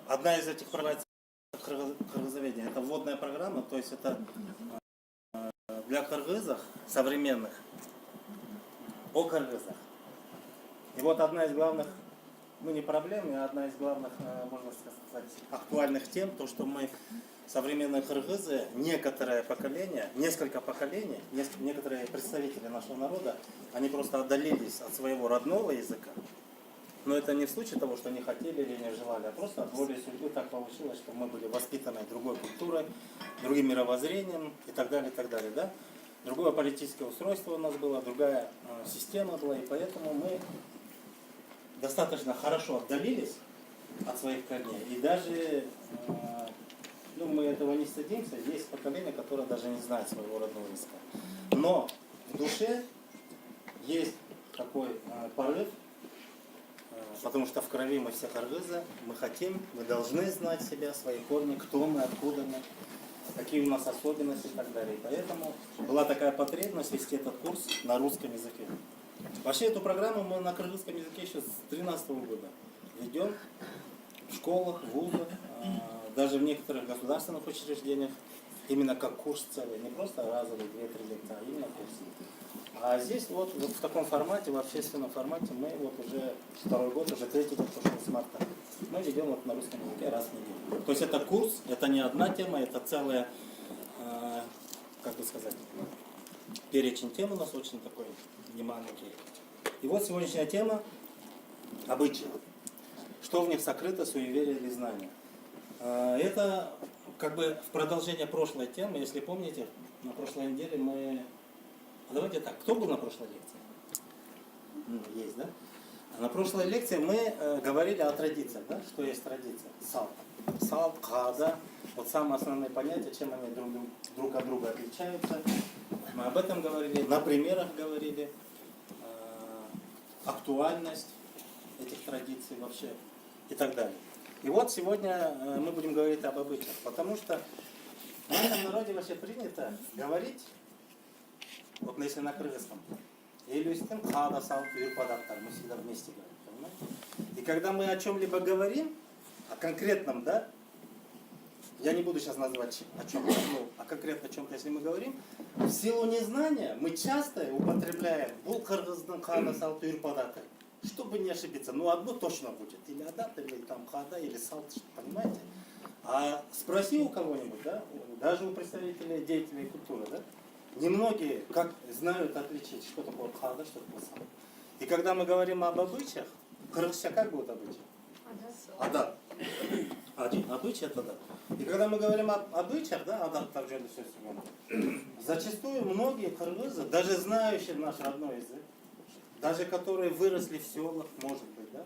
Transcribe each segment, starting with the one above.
Одна из этих программ кыргызоведения, это вводная программа, то есть это для кыргызов современных, о кыргызах. И вот одна из главных, ну не проблем, а одна из главных, можно сказать, актуальных тем, то что мы, современные кыргызы, некоторое поколение, несколько поколений, некоторые представители нашего народа, они просто отдалились от своего родного языка. Но это не в случае того, что не хотели или не желали, а просто от воли судьбы так получилось, что мы были воспитаны другой культурой, другим мировоззрением и так далее, да? Другое политическое устройство у нас было, другая система была, и поэтому мы достаточно хорошо отдалились от своих корней. И даже, ну, мы этого не стыдимся, есть поколение, которое даже не знает своего родного языка. Но в душе есть такой порыв, потому что в крови мы все кыргызы, мы хотим, мы должны знать себя, свои корни, кто мы, откуда мы, какие у нас особенности и так далее. И поэтому была такая потребность вести этот курс на русском языке. Вообще эту программу мы на кыргызском языке еще с 2013 года ведем в школах, в вузах, даже в некоторых государственных учреждениях, именно как курс целый, не просто разовый 2-3 лекции, а именно курс. А здесь вот в таком формате, в общественном формате, мы вот уже второй год, уже третий год пошел с марта, мы ведем вот на русском языке раз в неделю. То есть это курс, это не одна тема, это целая, как бы сказать, перечень тем у нас очень такой немаленький. И вот сегодняшняя тема – обычаи. Что в них сокрыто, суеверие или знание. Это как бы в продолжение прошлой темы, если помните, на прошлой неделе мы... Давайте так, кто был на прошлой лекции? Есть, да? На прошлой лекции мы говорили о традициях, да? Что есть традиция? Салт. Салт, хада. Вот самые основные понятия, чем они друг от друга отличаются. Мы об этом говорили, на примерах говорили. Актуальность этих традиций вообще и так далее. И вот сегодня мы будем говорить об обычаях, потому что в нашем народе вообще принято говорить, вот если на кыргызском, елюстин хада салт юрпадактар, мы всегда вместе говорим, понимаете? И когда мы о чем-либо говорим, о конкретном, да, я не буду сейчас называть о чем, ну, о конкретно о чем-то, если мы говорим, в силу незнания мы часто употребляем бул кыргыздын хада салт юрпадактар, чтобы не ошибиться. Ну одно точно будет, или адат, или там хада, или салт, понимаете? А спроси у кого-нибудь, да, даже у представителей деятелей культуры, да, немногие как знают отличить, что такое хада, что такое салт. И когда мы говорим об обычаях, кыргызча как будет обычай? Адат. Обычай это адат. И когда мы говорим об обычаях, да, адат также все сегодня, зачастую многие кыргызы, даже знающие наш родной язык, даже которые выросли в селах, может быть, да,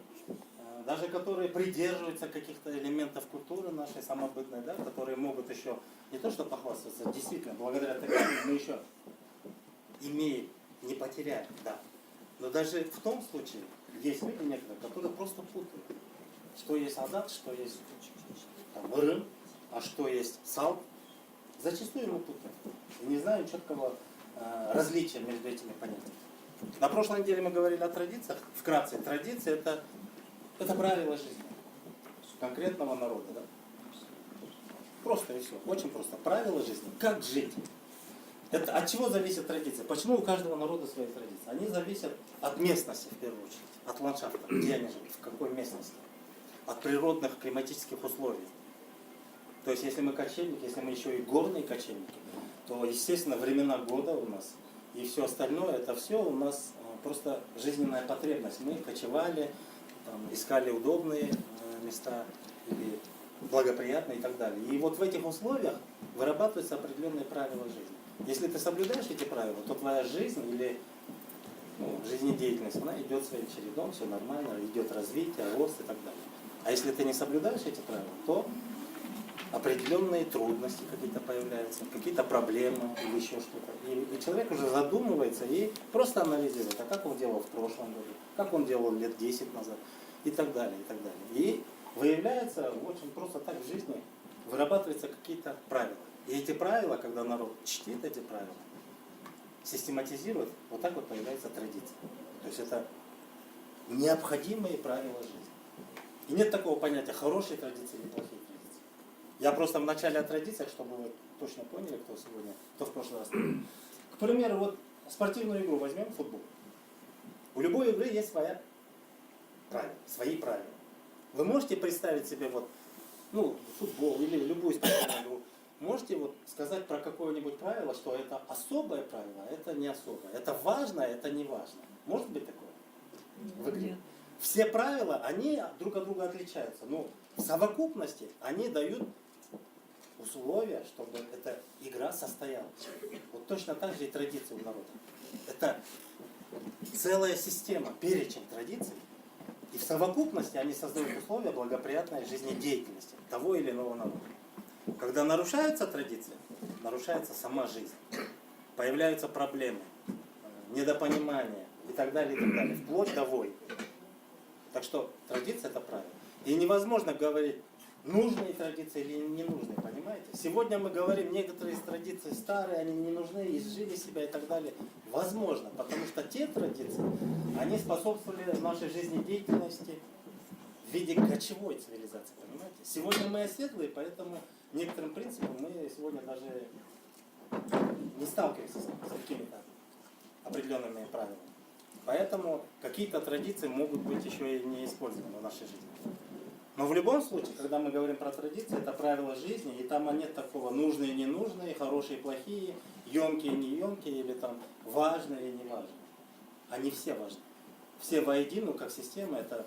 даже которые придерживаются каких-то элементов культуры нашей самобытной, да, которые могут еще не то что похвастаться, действительно, благодаря таким мы еще имеем, не потеряем, да. Но даже в том случае есть люди некоторые, которые просто путают, что есть адат, что есть там, ырым, а что есть салт. Зачастую мы путаем и не знаем четкого различия между этими понятиями. На прошлой неделе мы говорили о традициях. Вкратце, традиции это правила жизни конкретного народа. Да? Просто и все. Очень просто. Правила жизни. Как жить. Это, от чего зависит традиция? Почему у каждого народа свои традиции? Они зависят от местности, в первую очередь. От ландшафта. Где они живут, в какой местности. От природных климатических условий. То есть, если мы кочевники, если мы еще и горные кочевники, то, естественно, времена года у нас и все остальное, это все у нас просто жизненная потребность. Мы кочевали, там, искали удобные места или благоприятные и так далее. И вот в этих условиях вырабатываются определенные правила жизни. Если ты соблюдаешь эти правила, то твоя жизнь или жизнедеятельность, она идет своим чередом, все нормально, идет развитие, рост и так далее. А если ты не соблюдаешь эти правила, то определенные трудности какие-то появляются, какие-то проблемы или еще что-то. И человек уже задумывается и просто анализирует, а как он делал в прошлом году, как он делал лет 10 назад и так далее, и так далее. И выявляется, в общем, просто так в жизни вырабатываются какие-то правила. И эти правила, когда народ чтит эти правила, систематизирует, вот так вот появляется традиция. То есть это необходимые правила жизни. И нет такого понятия хорошие традиции или плохие традиции. Я просто в начале о традициях, чтобы вы точно поняли, кто сегодня, кто в прошлый раз. К примеру, вот спортивную игру возьмем, футбол. У любой игры есть свои правила. Вы можете представить себе вот, ну, футбол или любую спортивную игру, можете вот сказать про какое-нибудь правило, что это особое правило, а это не особое. Это важно, а это не важно. Может быть такое в игре? Нет. Все правила, они друг от друга отличаются, но в совокупности они дают условия, чтобы эта игра состоялась. Вот точно так же и традиции у народа. Это целая система, перечень традиций, и в совокупности они создают условия благоприятной жизнедеятельности того или иного народа. Когда нарушаются традиции, нарушается сама жизнь. Появляются проблемы, недопонимания и так далее, вплоть до войн. Так что традиция это правило. И невозможно говорить, нужные традиции или ненужные, понимаете? Сегодня мы говорим, некоторые из традиций старые, они не нужны, изжили себя и так далее. Возможно, потому что те традиции, они способствовали нашей жизнедеятельности в виде кочевой цивилизации, понимаете? Сегодня мы оседлые, поэтому некоторым принципам мы сегодня даже не сталкиваемся с какими-то определенными правилами. Поэтому какие-то традиции могут быть еще и не использованы в нашей жизни. Но в любом случае, когда мы говорим про традиции, это правила жизни, и там нет такого нужные и ненужные, хорошие и плохие, емкие и неемкие, или там важные и неважные. Они все важны. Все воедино, как система, это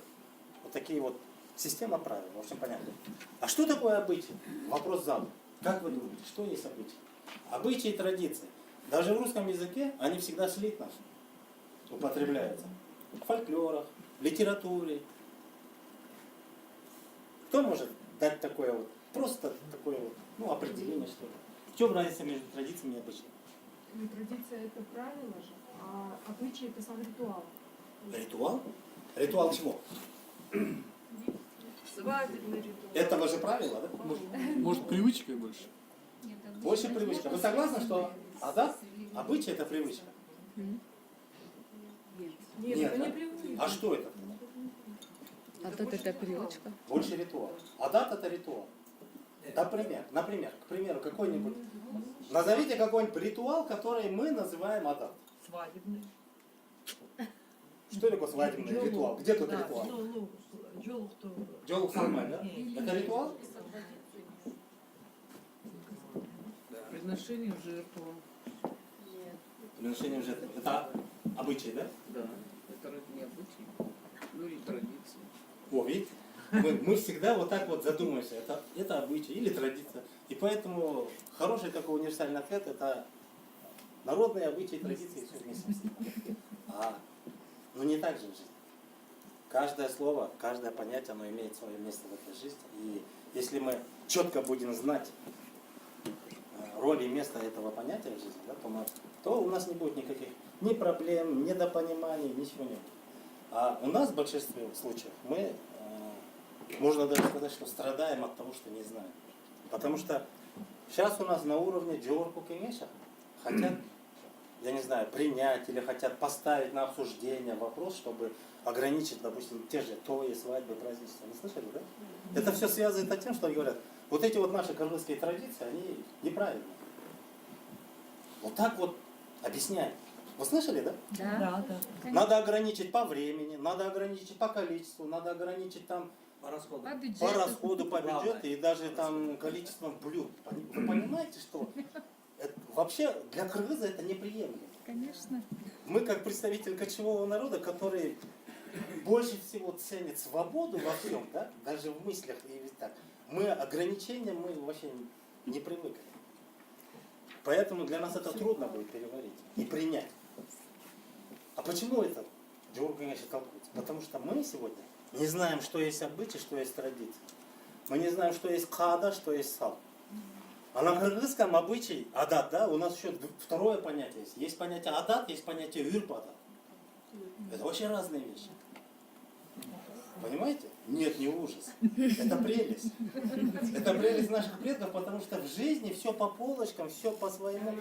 вот такие вот система правил, в общем, понятно. А что такое обычай? Вопрос задан. Как вы думаете, что есть обычай? Обычаи и традиции. Даже в русском языке они всегда слитно употребляются. В фольклорах, в литературе. Кто может дать такое вот, просто такое вот, ну, определение, что ли? В чем разница между традициями и обычаями? Ну, традиция это правило же, а обычай это сам ритуал. Ритуал? Ритуал чего? Свадебный ритуал. Этого же правила, да? Может, привычкой больше? Больше привычка. Вы согласны, что адат, обычай это привычка? Нет, это да? не привычка. А что это? А тут это привычка. Больше ритуал. Адат это ритуал. Например, к примеру, какой-нибудь. Назовите какой-нибудь ритуал, который мы называем адат. Свадебный. Что такое свадебный ритуал? Где тут ритуал? Джолух Салмай, да? Это ритуал? Приношение в жертву. Приношение в жертву. Это обычай, да? Да. Это не обычай. Ну или традиция. О, видите? Мы всегда вот так вот задумаемся. Это обычай или традиция. И поэтому хороший такой универсальный ответ это народные обычаи, традиции и все вместе. Но не так же в жизни. Каждое слово, каждое понятие, оно имеет свое место в этой жизни. И если мы четко будем знать роль и место этого понятия в жизни, да, то у нас не будет никаких ни проблем, ни недопониманий, ничего не будет. А у нас в большинстве случаев мы, можно даже сказать, что страдаем от того, что не знаем. Потому что сейчас у нас на уровне Джорку Кенеша хотят, я не знаю, принять или хотят поставить на обсуждение вопрос, чтобы ограничить, допустим, те же тои, свадьбы, празднества. Не слышали, да? Это все связано с тем, что они говорят, вот эти вот наши кыргызские традиции, они неправильные. Вот так вот объясняют. Вы слышали, да? Да. Надо ограничить по времени, надо ограничить по количеству, надо ограничить там По расходу. по расходу, по бюджету и даже там количеством блюд. Вы понимаете, что вообще для кыргыза это неприемлемо. Конечно. Мы как представитель кочевого народа, который больше всего ценит свободу во всем, да, даже в мыслях и так, мы ограничения мы вообще не привыкли. Поэтому для нас это трудно будет переварить и принять. А почему это Джордж, конечно, толкуется? Потому что мы сегодня не знаем, что есть обычай, что есть традиция. Мы не знаем, что есть када, что есть сал. А на кыргызском обычай, адат, да, у нас еще второе понятие есть. Есть понятие адат, есть понятие юрпадат. Это очень разные вещи. Понимаете? Нет, не ужас. Это прелесть. Это прелесть наших предков, потому что в жизни все по полочкам, все по своему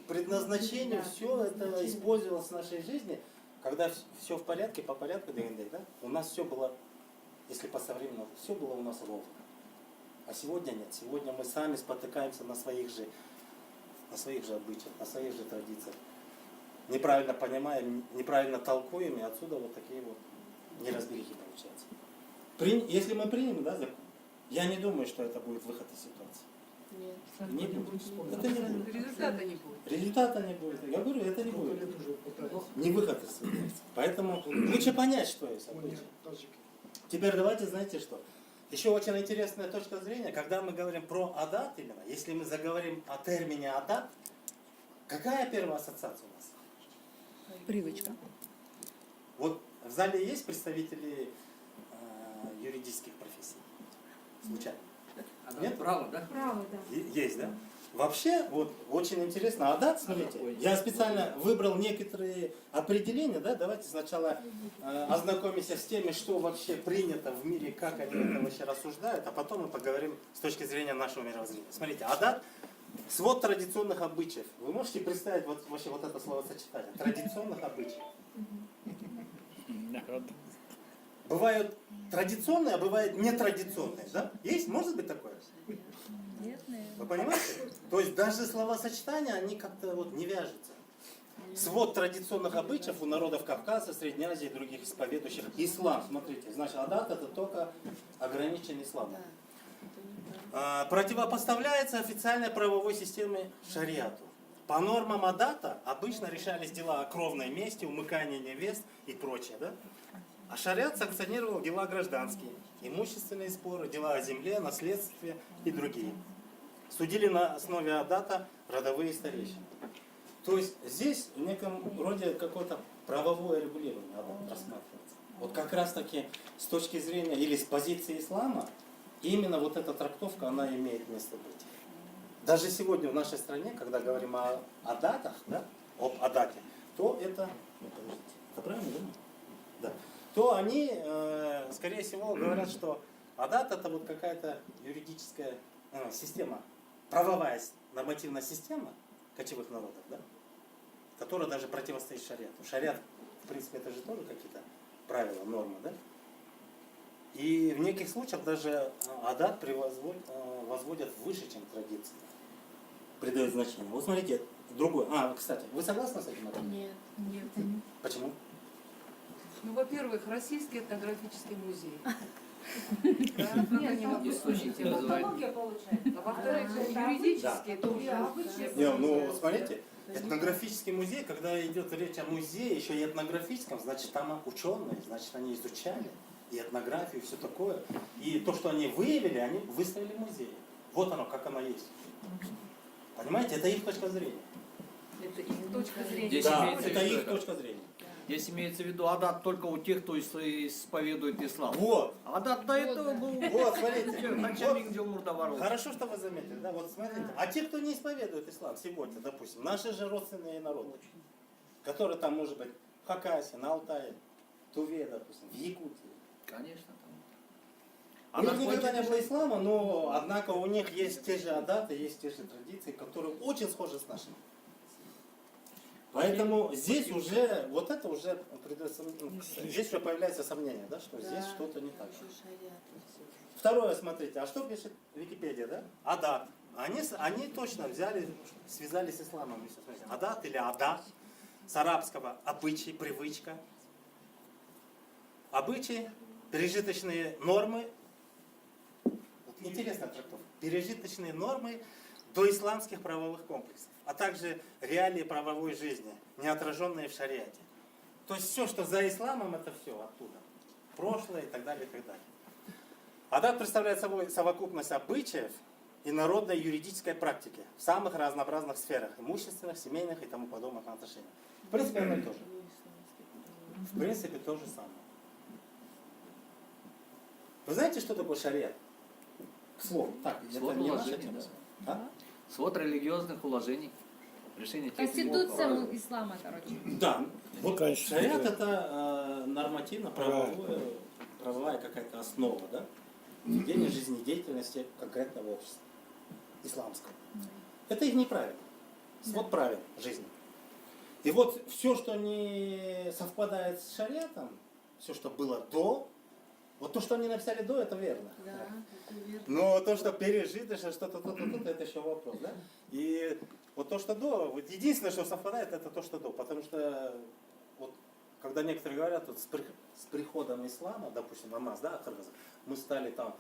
предназначению, все это использовалось в нашей жизни. Когда все в порядке, по порядку, да, у нас все было если по современному, все было у нас ровно. А сегодня нет. Сегодня мы сами спотыкаемся на своих же обычаях, на своих же традициях. Неправильно понимаем, неправильно толкуем, и отсюда вот такие вот неразберихи получаются. Если мы примем, да, закон, я не думаю, что это будет выход из ситуации. Нет. Не будет. Это не будет. Результата не будет. Результата не будет. Я говорю, это не будет. Не выход из ситуации. Поэтому лучше понять, что есть обычай. Теперь давайте, знаете что? Еще очень интересная точка зрения, когда мы говорим про адат именно, если мы заговорим о термине адат, какая первая ассоциация у нас? Привычка. Вот в зале есть представители юридических профессий? Случайно? Нет? Право, да? Право, да. Есть, да? Вообще, вот очень интересно, адат, смотрите, я специально выбрал некоторые определения, да, давайте сначала ознакомимся с теми, что вообще принято в мире, как они это вообще рассуждают, а потом мы поговорим с точки зрения нашего мировоззрения. Смотрите, адат — свод традиционных обычаев. Вы можете представить вот, вообще вот это словосочетание? Традиционных обычаев. Бывают традиционные, а бывают нетрадиционные, да? Есть, может быть такое? Нет, Вы понимаете? То есть даже словосочетания, они как-то вот не вяжутся. Свод традиционных обычаев у народов Кавказа, Средней Азии и других исповедующих. Ислам, смотрите, значит, адат — это только ограничен исламом. Противопоставляется официальной правовой системе шариату. По нормам адата обычно решались дела о кровной мести, умыкании невест и прочее, да? А шариат санкционировал дела гражданские, имущественные споры, дела о земле, наследстве и другие. Судили на основе адата родовые старейшины. То есть здесь в неком роде какое-то правовое регулирование адат рассматривается. Вот как раз таки с точки зрения или с позиции ислама, именно вот эта трактовка, она имеет место быть. Даже сегодня в нашей стране, когда говорим о адатах, да, об адате, то это, подождите, это правильно, да? То они, скорее всего, говорят, что адат — это вот какая-то юридическая система, правовая нормативная система кочевых народов, да, которая даже противостоит шариату. Шариат, в принципе, это же тоже какие-то правила, нормы, да? И в неких случаях даже адат возводят выше, чем традиции. Придает значение. Вот смотрите, другое. Кстати, вы согласны с этим? Нет. Нет. Почему? Ну, во-первых, Российский этнографический музей. Нет, Они там могут служить тем Антология получается. А во-вторых, юридически это Не, ну, смотрите, этнографический музей, когда идет речь о музее, еще и этнографическом, значит, там ученые, значит, они изучали и этнографию, и все такое. И то, что они выявили, они выставили в музее. Вот оно, как оно есть. Понимаете, это их точка зрения. Это их точка зрения. Здесь Да, имеется в это виду их это. точка зрения. Здесь имеется в виду адат только у тех, кто исповедует ислам. Вот, Адат до этого был. вот, смотрите. Начальник Вот. дел мурдоворот. Хорошо, что вы заметили, да, вот смотрите. А те, кто не исповедует ислам сегодня, допустим, наши же родственные народы, которые там, может быть, в Хакасии, на Алтае, Туве, допустим, в Якутии. Конечно. У них никогда не было ислама, но, однако, у них есть те же адаты, есть те же традиции, которые очень схожи с нашими. Поэтому здесь уже, вот это уже, здесь уже появляется сомнение, да, что здесь что-то не так. Второе, смотрите, а что пишет Википедия, да? Адат. Они точно взяли, связали с исламом. Смотрите, адат или ада, с арабского обычай, привычка. Обычаи, пережиточные нормы. Вот интересная трактовка. Пережиточные нормы до исламских правовых комплексов, а также реалии правовой жизни, не отраженные в шариате. То есть все, что за исламом, это все оттуда. Прошлое и так далее, и так далее. Адат представляет собой совокупность обычаев и народной юридической практики в самых разнообразных сферах, имущественных, семейных и тому подобных отношениях. В принципе, оно и то же. В принципе, то же самое. Вы знаете, что такое шариат? К слову. Так, Свод это не наша уложений, тема. да. А? Свод религиозных уложений. Решение тех Конституция ислама, короче. Да. Вот Конечно, шариат да. это правовая какая-то основа, да? Ведение жизнедеятельности конкретного общества. Исламского. Это их неправильно. Свод правил жизни. И вот все, что не совпадает с шариатом, все, что было до Вот то, что они написали до, это верно. Да, это верно. Но то, что пережито, что что-то то, это еще вопрос, да? И вот то, что до, вот единственное, что совпадает, это то, что до. Потому что вот когда некоторые говорят, вот с приходом ислама, допустим, намаз, да, Кыргызы, мы стали там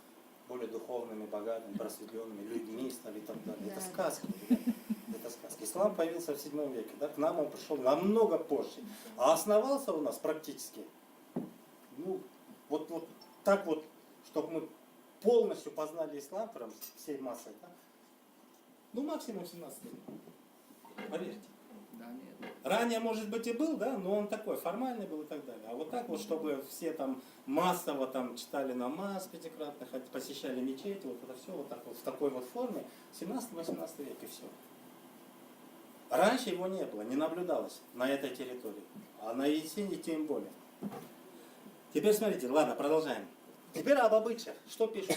более духовными, богатыми, просветленными людьми стали и так далее. Это сказки. Ребята. Это сказки. Ислам появился в 7 веке, да? К нам он пришел намного позже. А основался у нас практически, ну, вот так вот, чтобы мы полностью познали ислам, прям всей массой, да? Ну, максимум 17 век. Поверьте. Да, нет. Ранее, может быть, и был, да, но он такой, формальный был и так далее. А вот так вот, чтобы все там массово там читали намаз пятикратно, посещали мечети, вот это все вот так вот, в такой вот форме, 17-18 век и все. Раньше его не было, не наблюдалось на этой территории. А на Есении тем более. Теперь смотрите, ладно, продолжаем. Теперь об обычаях. Что пишут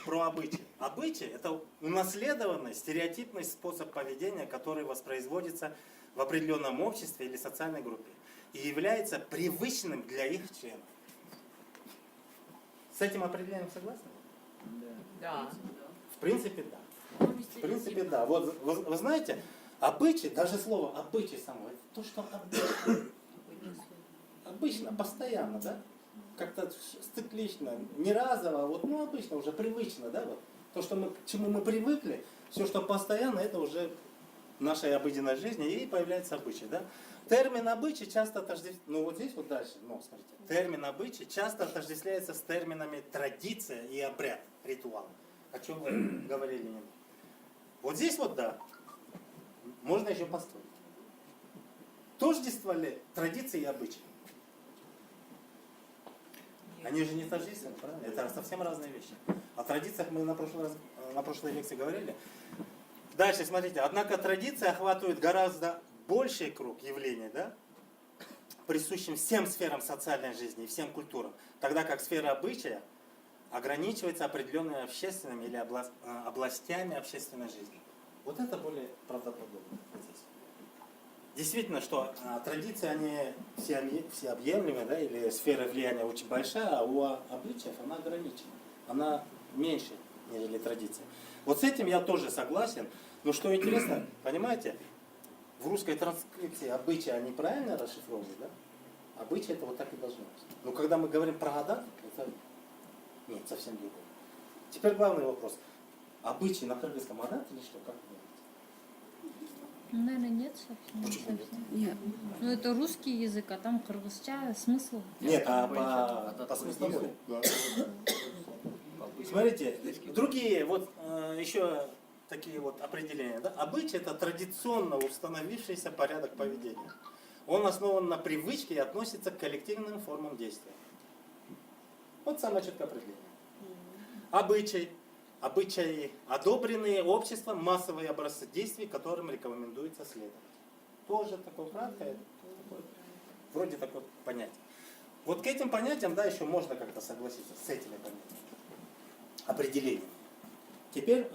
про обычаи? Обычаи – это унаследованный, стереотипный способ поведения, который воспроизводится в определенном обществе или социальной группе и является привычным для их членов. С этим определением согласны? Да. В принципе, да. В принципе, да. Вот вы знаете, обычай, даже слово обычай само, это то, что обычно. Обычно, постоянно, да? Как-то циклично, не разово, а вот, ну, обычно, уже привычно, да, вот. То, что мы, к чему мы привыкли, все, что постоянно, это уже в нашей обыденной жизни, и появляется обычай, да. Термин обычай часто отождествляется, ну, вот здесь вот дальше, ну, смотрите, термин обычай часто отождествляется с терминами традиция и обряд, ритуал, о чем вы говорили немного. Вот здесь вот, да, можно еще построить. Тождество ли традиции и обычаи? Они же не тождественны, правильно? Это совсем разные вещи. О традициях мы на прошлой лекции говорили. Дальше, смотрите. Однако традиция охватывает гораздо больший круг явлений, да? Присущим всем сферам социальной жизни и всем культурам. Тогда как сфера обычая ограничивается определенными общественными или областями общественной жизни. Вот это более правдоподобно здесь. Действительно, что традиции, они всеобъемлемые, да, или сфера влияния очень большая, а у обычаев она ограничена. Она меньше, нежели традиция. Вот с этим я тоже согласен. Но что интересно, понимаете, в русской транскрипции обычаи, они правильно расшифрованы, да? Обычаи это вот так и должно быть. Но когда мы говорим про адат, это нет, совсем другое. Теперь главный вопрос. Обычаи на кыргызском адат или что? Как вы думаете? Наверное, нет совсем. Почему нет? Нет. Ну, это русский язык, а там кыргызча смысл. Нет, а по смысловой. Смотрите, другие вот еще такие вот определения. Да? Обычай – это традиционно установившийся порядок поведения. Он основан на привычке и относится к коллективным формам действия. Вот самое четкое определение. Обычаи, одобренные обществом, массовые образцы действий, которым рекомендуется следовать. Тоже такое краткое, вроде такое понятие. Вот к этим понятиям, да, еще можно как-то согласиться, с этими понятиями. Определением. Теперь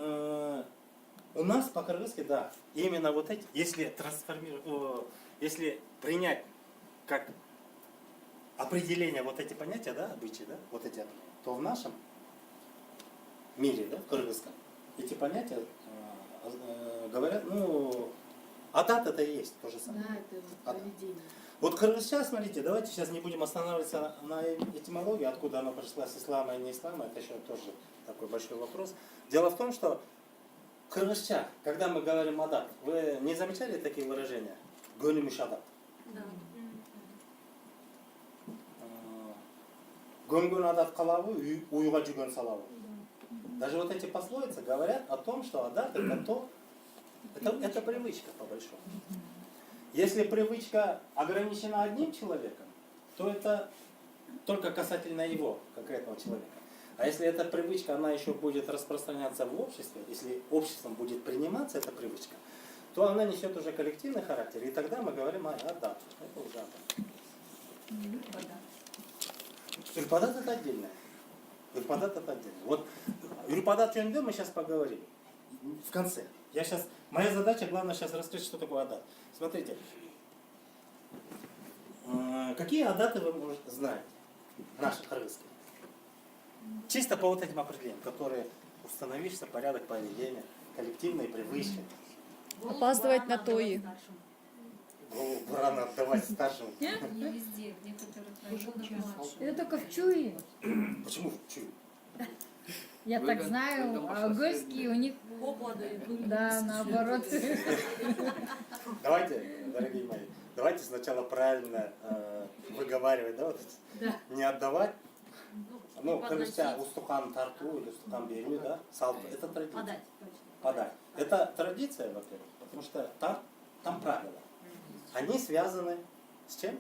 у нас по-кыргызски, да, именно вот эти, если если принять как определение вот эти понятия, да, обычаи, да, вот эти, то в нашем мире, да, в кыргызском, эти понятия говорят, ну, адат это и есть то же самое. Да, это поведение. Вот кыргызча, смотрите, давайте сейчас не будем останавливаться на этимологии, откуда она пришла, с ислама и не ислама, это еще тоже такой большой вопрос. Дело в том, что кыргызча, когда мы говорим адат, вы не замечали такие выражения? Гөлүмүш адат. Да. Гөнгөн адат калабы, уйга жүгөн салабы. Даже вот эти пословицы говорят о том, что адат это привычка по большому. Если привычка ограничена одним человеком, то это только касательно его, конкретного человека. А если эта привычка, она еще будет распространяться в обществе, если обществом будет приниматься эта привычка, то она несет уже коллективный характер, и тогда мы говорим о адат. Это уже адат. Юрпадат это отдельное. Юрпадат это отдельно. Вот юрпадат жөнүндө мы сейчас поговорим. В конце. Моя задача, главное сейчас раскрыть, что такое адат. Смотрите. Какие адаты вы знаете? Наши кыргызские. Чисто по вот этим определениям, которые установишься, порядок поведения, коллективные привычки. Опаздывать на тои. Голову рано отдавать старшим. Не везде, в некоторых районах младше. Это только в Чуе. Почему? Чё? Я так знаю, а Гольский у них, да, наоборот. Давайте, дорогие мои, давайте сначала правильно выговаривать, да, вот эти, не отдавать. Ну, короче, устухан тарту или устухан беру, да, салпы, это традиция. Подать. Подать. Это традиция, во-первых, потому что там правила. Они связаны с чем?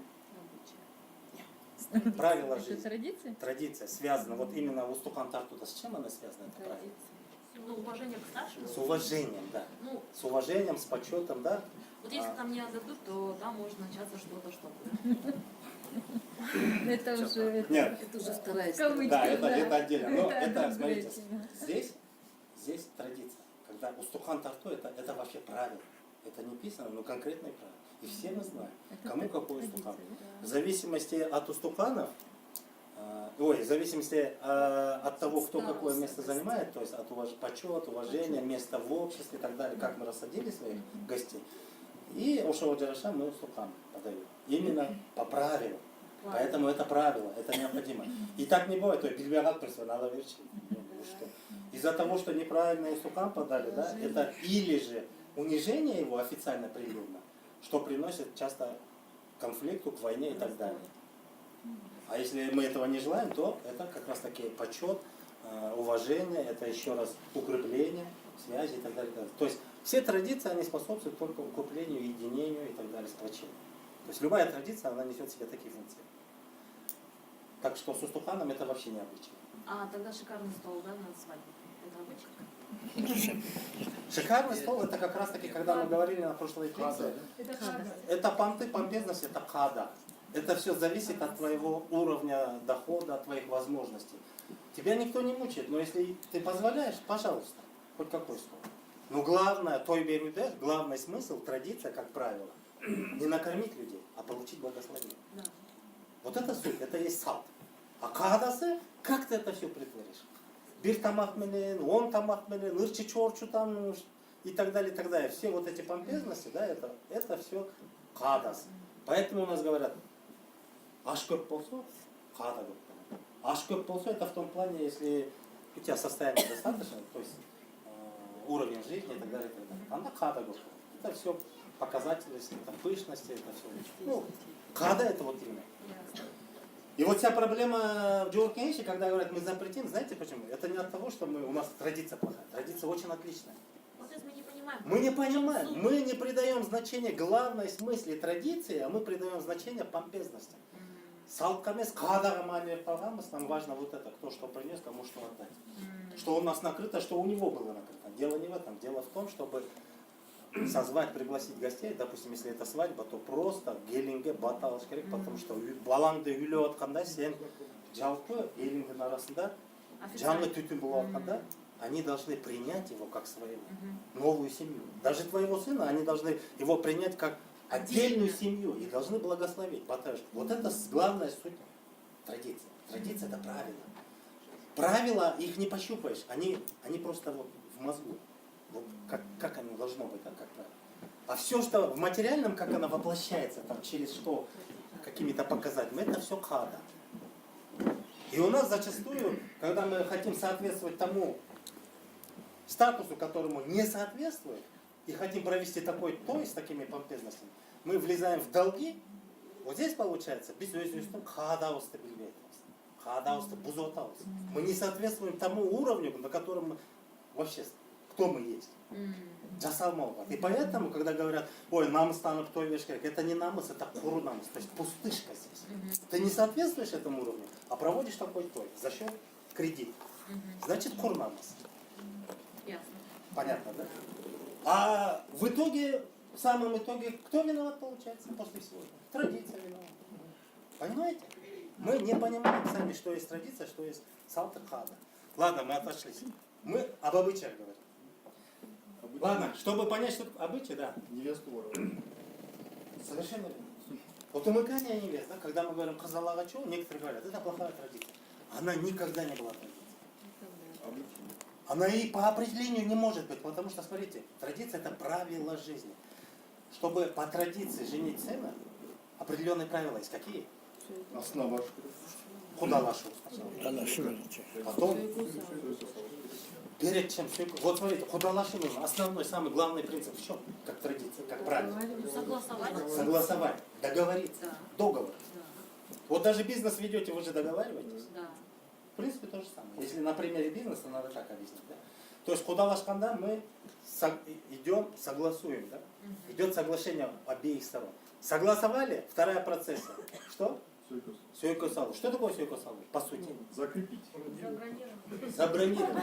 Правила Это жизни. традиция? Традиция связана, вот именно устухан тарту, с чем она связана, это правило? Ну, уважение к старшим. С уважением, да. Ну, С уважением, с почетом, да. вот если там не отдадут, то там может начаться что-то. Это уже... Нет, Это уже вторая Кавычки, да, это отдельно. Но Это это, смотрите, другая здесь традиция. Когда устухан тарту, это вообще правило. Это не писано, но конкретные правила. И все мы знаем, кому какой устухан. В зависимости от устуханов, в зависимости от того, кто какое место занимает, то есть от почет, уважения, места в обществе и так далее, как мы рассадили своих гостей. И ушел Джараша мы устухан подаем. Именно по правилу. Поэтому это правило, это необходимо. И так не бывает, то есть бельбегат надо верить. Из-за того, что неправильно устухан подали, да, это или же унижение его официально прилюдно, что приносит часто к конфликту, к войне и так далее. А если мы этого не желаем, то это как раз таки почет, уважение, это еще раз укрепление связи и так далее. То есть все традиции, они способствуют только укреплению, единению и так далее, сплочению. То есть любая традиция, она несет в себе такие функции. Так что с устуханом это вообще необычно. А тогда шикарный стол, да, на свадьбе. Это обычно? Шикарный стол, это как раз таки, когда мы говорили на прошлой лекции, Это хада. это понты, помпезность, это хада. Это все зависит от твоего уровня дохода, от твоих возможностей. Тебя никто не мучает, но если ты позволяешь, пожалуйста, хоть какой стол. Но главное, той беруде, главный смысл, традиция, как правило, не накормить людей, а получить благословение. Да. Вот это суть, это есть сад. А кадасы, как ты это все притворишь? Бир тамак менен, он тамак менен, ырчи чорчу там и так далее, и так далее. Все вот эти помпезности, да, это все кадас. Поэтому у нас говорят, аш көп болсо, када көп. Аш көп болсо, это в том плане, если у тебя состояние достаточно, то есть уровень жизни и так далее, и так далее. Она када көп. Это все показатели, это пышности, это все. Ну, када это вот именно. И вот вся проблема в Джоуркенще, когда говорят, мы запретим, знаете почему? Это не от того, что у нас традиция плохая. Традиция очень отличная. Вот если мы не понимаем. Мы не понимаем, суть. мы не придаем значения главной смысле традиции, а мы придаем значение помпезности. Салкамес, кадара манер парамас, нам важно вот это, кто что принес, кому что отдать. Что у нас накрыто, что у него было накрыто. Дело не в этом, дело в том, чтобы созвать, пригласить гостей, допустим, если это свадьба, то просто гелинге баталыш керек, потому что балаңды үйлеп атканда сен жалпы элиңдин арасында жаңы түтүн болуп атканда они должны принять его как своего, новую семью. Даже твоего сына они должны его принять как отдельную семью и должны благословить. Баташка. Вот это главная суть традиции. Традиция это правила. Правила их не пощупаешь, они просто вот в мозгу. Вот как оно должно быть, как правило. А все, что в материальном, как оно воплощается, там, через что, какими-то показателями, это все хада. И у нас зачастую, когда мы хотим соответствовать тому статусу, которому не соответствует, и хотим провести такой той с такими помпезностями, мы влезаем в долги. Вот здесь получается, мы не соответствуем тому уровню, на котором мы вообще, кто мы есть. И поэтому, когда говорят, ой, намыс танып той бериш керек, это не намыс, это куру намыс, то есть пустышка здесь. Ты не соответствуешь этому уровню, а проводишь такой той за счет кредита. Значит, кур намыс. Ясно. Понятно, да? А в итоге, в самом итоге, кто виноват получается после всего этого? Традиция виновата. Понимаете? Мы не понимаем сами, что есть традиция, что есть салта хада. Ладно, мы отошлись. Мы об обычаях говорим. Ладно, чтобы понять, что такое обычай, да. Невесту воровать. Совершенно верно. Вот умыкание невест, да, когда мы говорим казалага чоу, некоторые говорят, это плохая традиция. она никогда не была традицией. Она и по определению не может быть, потому что, смотрите, традиция – это правила жизни. Чтобы по традиции женить сына, определенные правила есть. Какие? Основа. Худалашу. Потом, перед чем все. Вот смотрите, худалашу нужно. Основной, самый главный принцип в чем? Как традиция, как правило. Согласовать. Согласовать, договориться, Да. договор. Да. Вот даже бизнес ведете, вы же договариваетесь. Да. В принципе, то же самое. Если на примере бизнеса, надо так объяснить. Да? То есть, худалашканда мы идем, согласуем. Да? Идет соглашение обеих сторон. Согласовали, вторая процесса. Что? Сёйкосалу. Что такое сёйкосалу? По сути. Закрепить. Забронировать.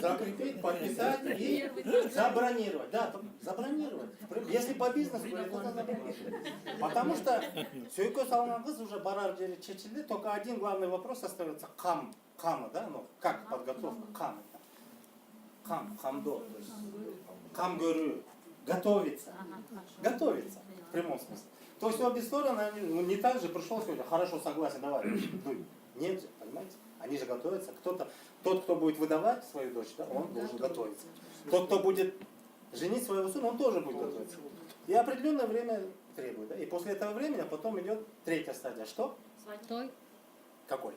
Закрепить, подписать и забронировать. Да, забронировать. Если по бизнесу, то это забронировать. Потому что сёйкосалудан кыз уже барар жери чечилди, только один главный вопрос остается кама, да, ну, как подготовка, хамдо, то есть кам görü, готовиться. Готовиться, в прямом смысле. То есть обе стороны, они, ну, не так же пришел сегодня, хорошо, согласен, давай, дуй. Нет же, понимаете? Они же готовятся. Тот, кто будет выдавать свою дочь, да, он должен готовиться. Тот, кто будет женить своего сына, он тоже будет готовиться. И определенное время требует. Да? И после этого времени потом идет третья стадия. Что? Той. Какой?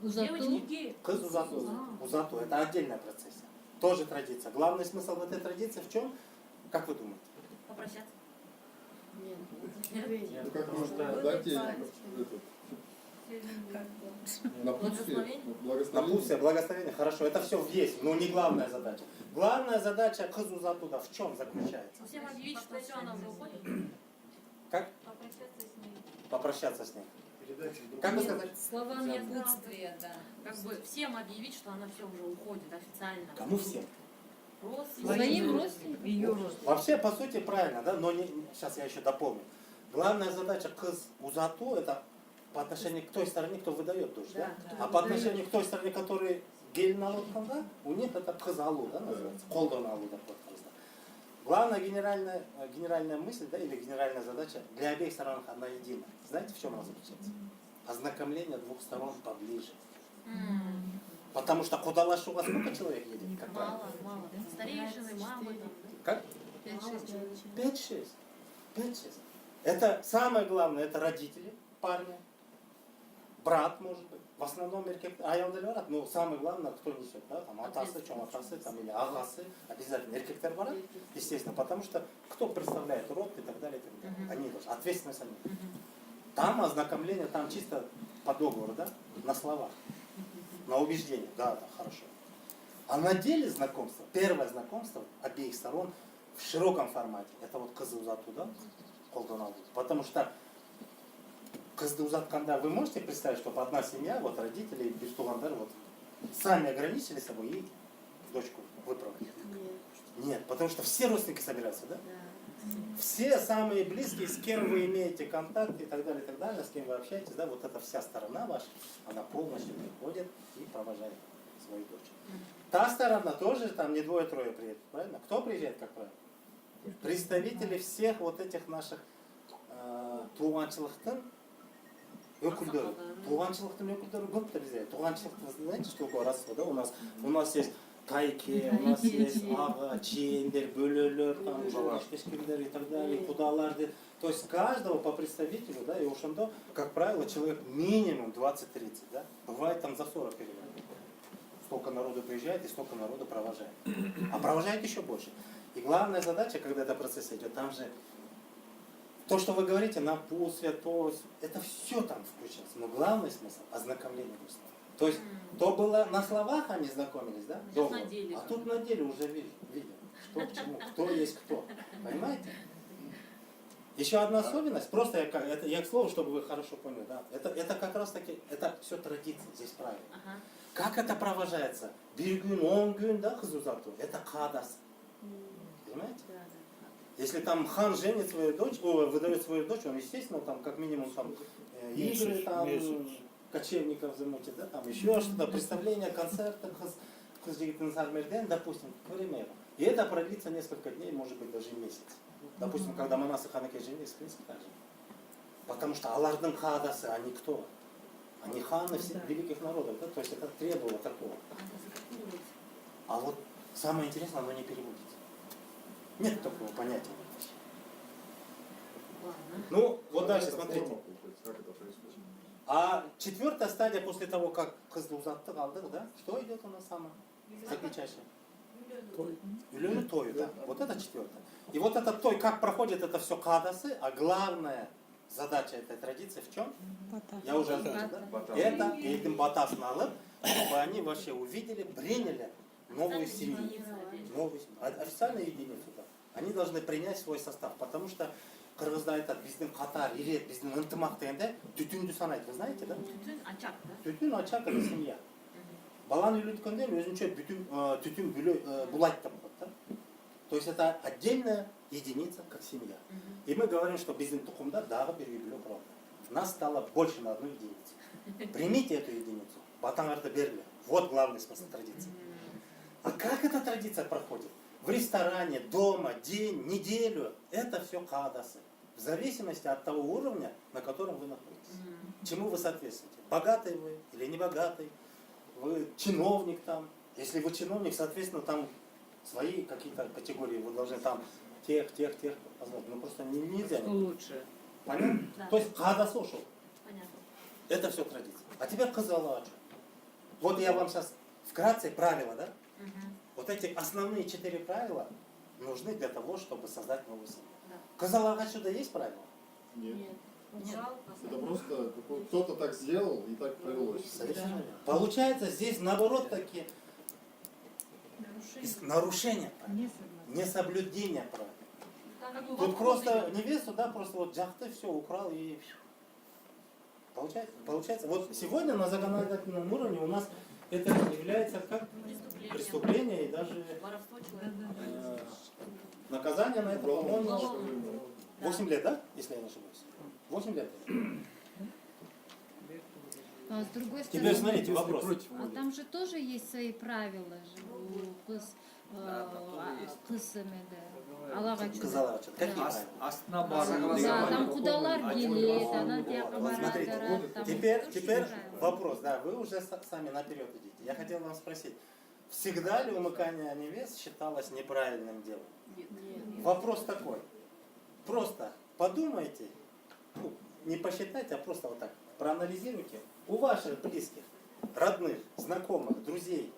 Узату. Кыз узату. Узату. Это отдельная процессия. Тоже традиция. Главный смысл в этой традиции в чем? Как вы думаете? Попрощаться. Ну как можно дать ей напутствие, Напутствие, благословение, хорошо, это все есть, но не главная задача. Главная задача кыз узату в чем заключается? Всем объявить, что все, она уже уходит. Как? Попрощаться с ней. Как вы сказали? Слова напутствия, да. Как бы всем объявить, что она все уже уходит официально. Кому всем? Своим родственникам. Вообще, по сути, правильно, да? Но сейчас я еще дополню. Главная задача кыз узату это по отношению к той стороне, кто выдает дочь, да? А по отношению к той стороне, который гель налотканда, у них это кыз алу, да, называется. Колдон алу такой. Главная генеральная мысль, да, или генеральная задача для обеих сторон она едина. Знаете, в чем она заключается? Ознакомление двух сторон поближе. Потому что худалашуга сколько человек едет? Как правило? Мало. Старейшины, мамы. Там, Как? 5-6. 5-6. Это самое главное, это родители парня, брат, может быть. В основном аялдалар, но самое главное, кто несет, да, там атасы, чем атасы, там, или агасы, обязательно эркектер барат, естественно, потому что кто представляет род и так далее, и так далее. Они должны, ответственность они. Там ознакомление, там чисто по договору, да, на словах, на убеждение, да, хорошо. А на деле знакомство, первое знакомство обеих сторон в широком формате, это вот кызы узату, да, колдоналу, потому что кызды узатканда вы можете представить, чтобы одна семья, вот родители, бестугандар, вот сами ограничили собой и дочку выправили? Нет, потому что все родственники собираются, да? Все самые близкие, с кем вы имеете контакт и так далее, с кем вы общаетесь, да, вот эта вся сторона ваша, она полностью приходит и провожает свою дочь. Та сторона тоже, там не двое-трое приедет, правильно? Кто приезжает, как правило? Представители всех вот этих наших туганчылыктын өкілдері. Туганчылыктын өкілдері көп бізде. Туганчылықты, знаете, что такое родство, да? У нас есть тайке, у нас есть ага, чейндер, бөлөлөр, там, кешкендер и так далее, кудалар. То есть каждого по представителю, да, и ошондо, как правило, человек минимум 20-30, да? Бывает там за 40 переводит. Столько народу приезжает и столько народу провожает. А провожает еще больше. И главная задача, когда этот процесс идет, там же то, что вы говорите, напутствие, то это все там включается. Но главный смысл – ознакомление гостей. То есть то было на словах они знакомились, да? На деле. А тут на деле уже видят, что к чему, кто есть кто. Понимаете? Еще одна особенность, просто я к слову, чтобы вы хорошо поняли, да? Это как раз таки, это все традиции, здесь правильно. Ага. Как это провожается? Биргюн, онгюн, да, хазузату, это кадас. Понимаете? Если там хан женит свою дочь, выдает свою дочь, он, естественно, там как минимум там игры, там, кочевников замутит, да, там еще что-то, представление, концерты, допустим, к примеру. И это продлится несколько дней, может быть, даже месяц. Допустим, когда Манас и Ханаке женились, в принципе, так же. Потому что Аллардын хадасы, они кто? Они ханы всех великих народов, да? То есть это требовало такого. А вот самое интересное, оно не переводится. Нет такого понятия. Ладно. Ну, вот дальше, смотрите. Как это происходит? А четвертая стадия после того, как кызылузатты алдық, да? Что идет у нас самое? Заключающее. Или тою, да. Вот это четвертое. И вот этот той, как проходит это все кадасы, а главная задача этой традиции в чем? Я уже озвучил, да? Это этим батасын алып, чтобы они вообще увидели, приняли новую семью. Официальную единицу, да. Они должны принять свой состав, потому что қырғызда айтады, біздің қатар, ирет, біздің ынтымақ дегенде түтінді санайды, вы знаете, да? Түтін очаг, да? Түтін очаг это семья. Баланы үйлеткенде өзінше түтін булайды деп қояды, да? То есть это отдельная единица, как семья. И мы говорим, что біздің тұқымда дағы бір үйлі құралды. Нас стало больше на одну единицу. Примите эту единицу. Батаңарды берли. Вот главный смысл традиции. А как эта традиция проходит? В ресторане, дома, день, неделю. Это все кадасы. В зависимости от того уровня, на котором вы находитесь. Чему вы соответствуете? Богатый вы или не богатый? Вы чиновник там. Если вы чиновник, соответственно, там свои какие-то категории. Вы должны там тех познать. Ну просто нельзя. Что лучше? Понятно? Да. То есть кадасы ушел. Понятно. Это все традиция. А теперь кызылача. Вот я вам сейчас вкратце правила, да? Вот эти основные 4 правила нужны для того, чтобы создать новую семью. Да. Кызылага сюда есть правила? Нет. Убрал, Это просто кто-то так сделал и так повелось. Совершенно верно. Получается, здесь наоборот такие нарушения правил, несоблюдение правил. Тут просто невесту, да, просто вот джахты все украл и получается. Вот сегодня на законодательном уровне у нас это является как преступление и даже Воровство человека. наказание на это, по-моему, Уголовное. 8 лет, да, если я не ошибаюсь? 8 лет. А с другой стороны, Теперь смотрите, вопрос. а там же тоже есть свои правила же у кысами, да. Аллаға Кызылача. Какие Да. правила? Астына бару Да, деген там бар. кудалар келет, ана тияққа Вот смотрите, барады, там Теперь тоже правила. вопрос, да, вы уже сами наперед идите. Я хотел вам спросить, всегда ли умыкание невест считалось неправильным делом? Вопрос такой. Просто подумайте, ну, не посчитайте, а просто вот так проанализируйте. У ваших близких, родных, знакомых, друзей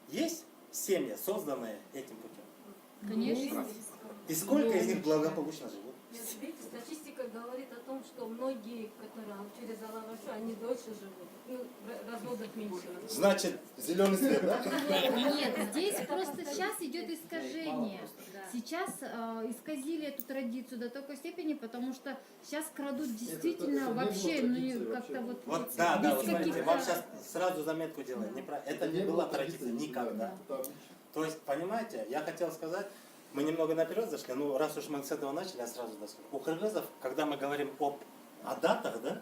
есть семьи, созданные этим путем? Конечно. И сколько из них благополучно живут? Видите, статистика говорит о том, что многие, которые через Аллахашу, они дольше живут. Ну, разводов меньше. Значит, зеленый свет, да? Нет, здесь просто сейчас идет искажение. Сейчас исказили эту традицию до такой степени, потому что сейчас крадут действительно это не вообще, было ну традиции и как-то вообще. вот, Вот, да, без вот смотрите, каких-то- вам сейчас сразу заметку делаем. Это не была традиция никогда. Да. То есть, понимаете, я хотел сказать, мы немного наперед зашли, ну раз уж мы с этого начали, я сразу доскажу. У кыргызов, когда мы говорим о датах, да?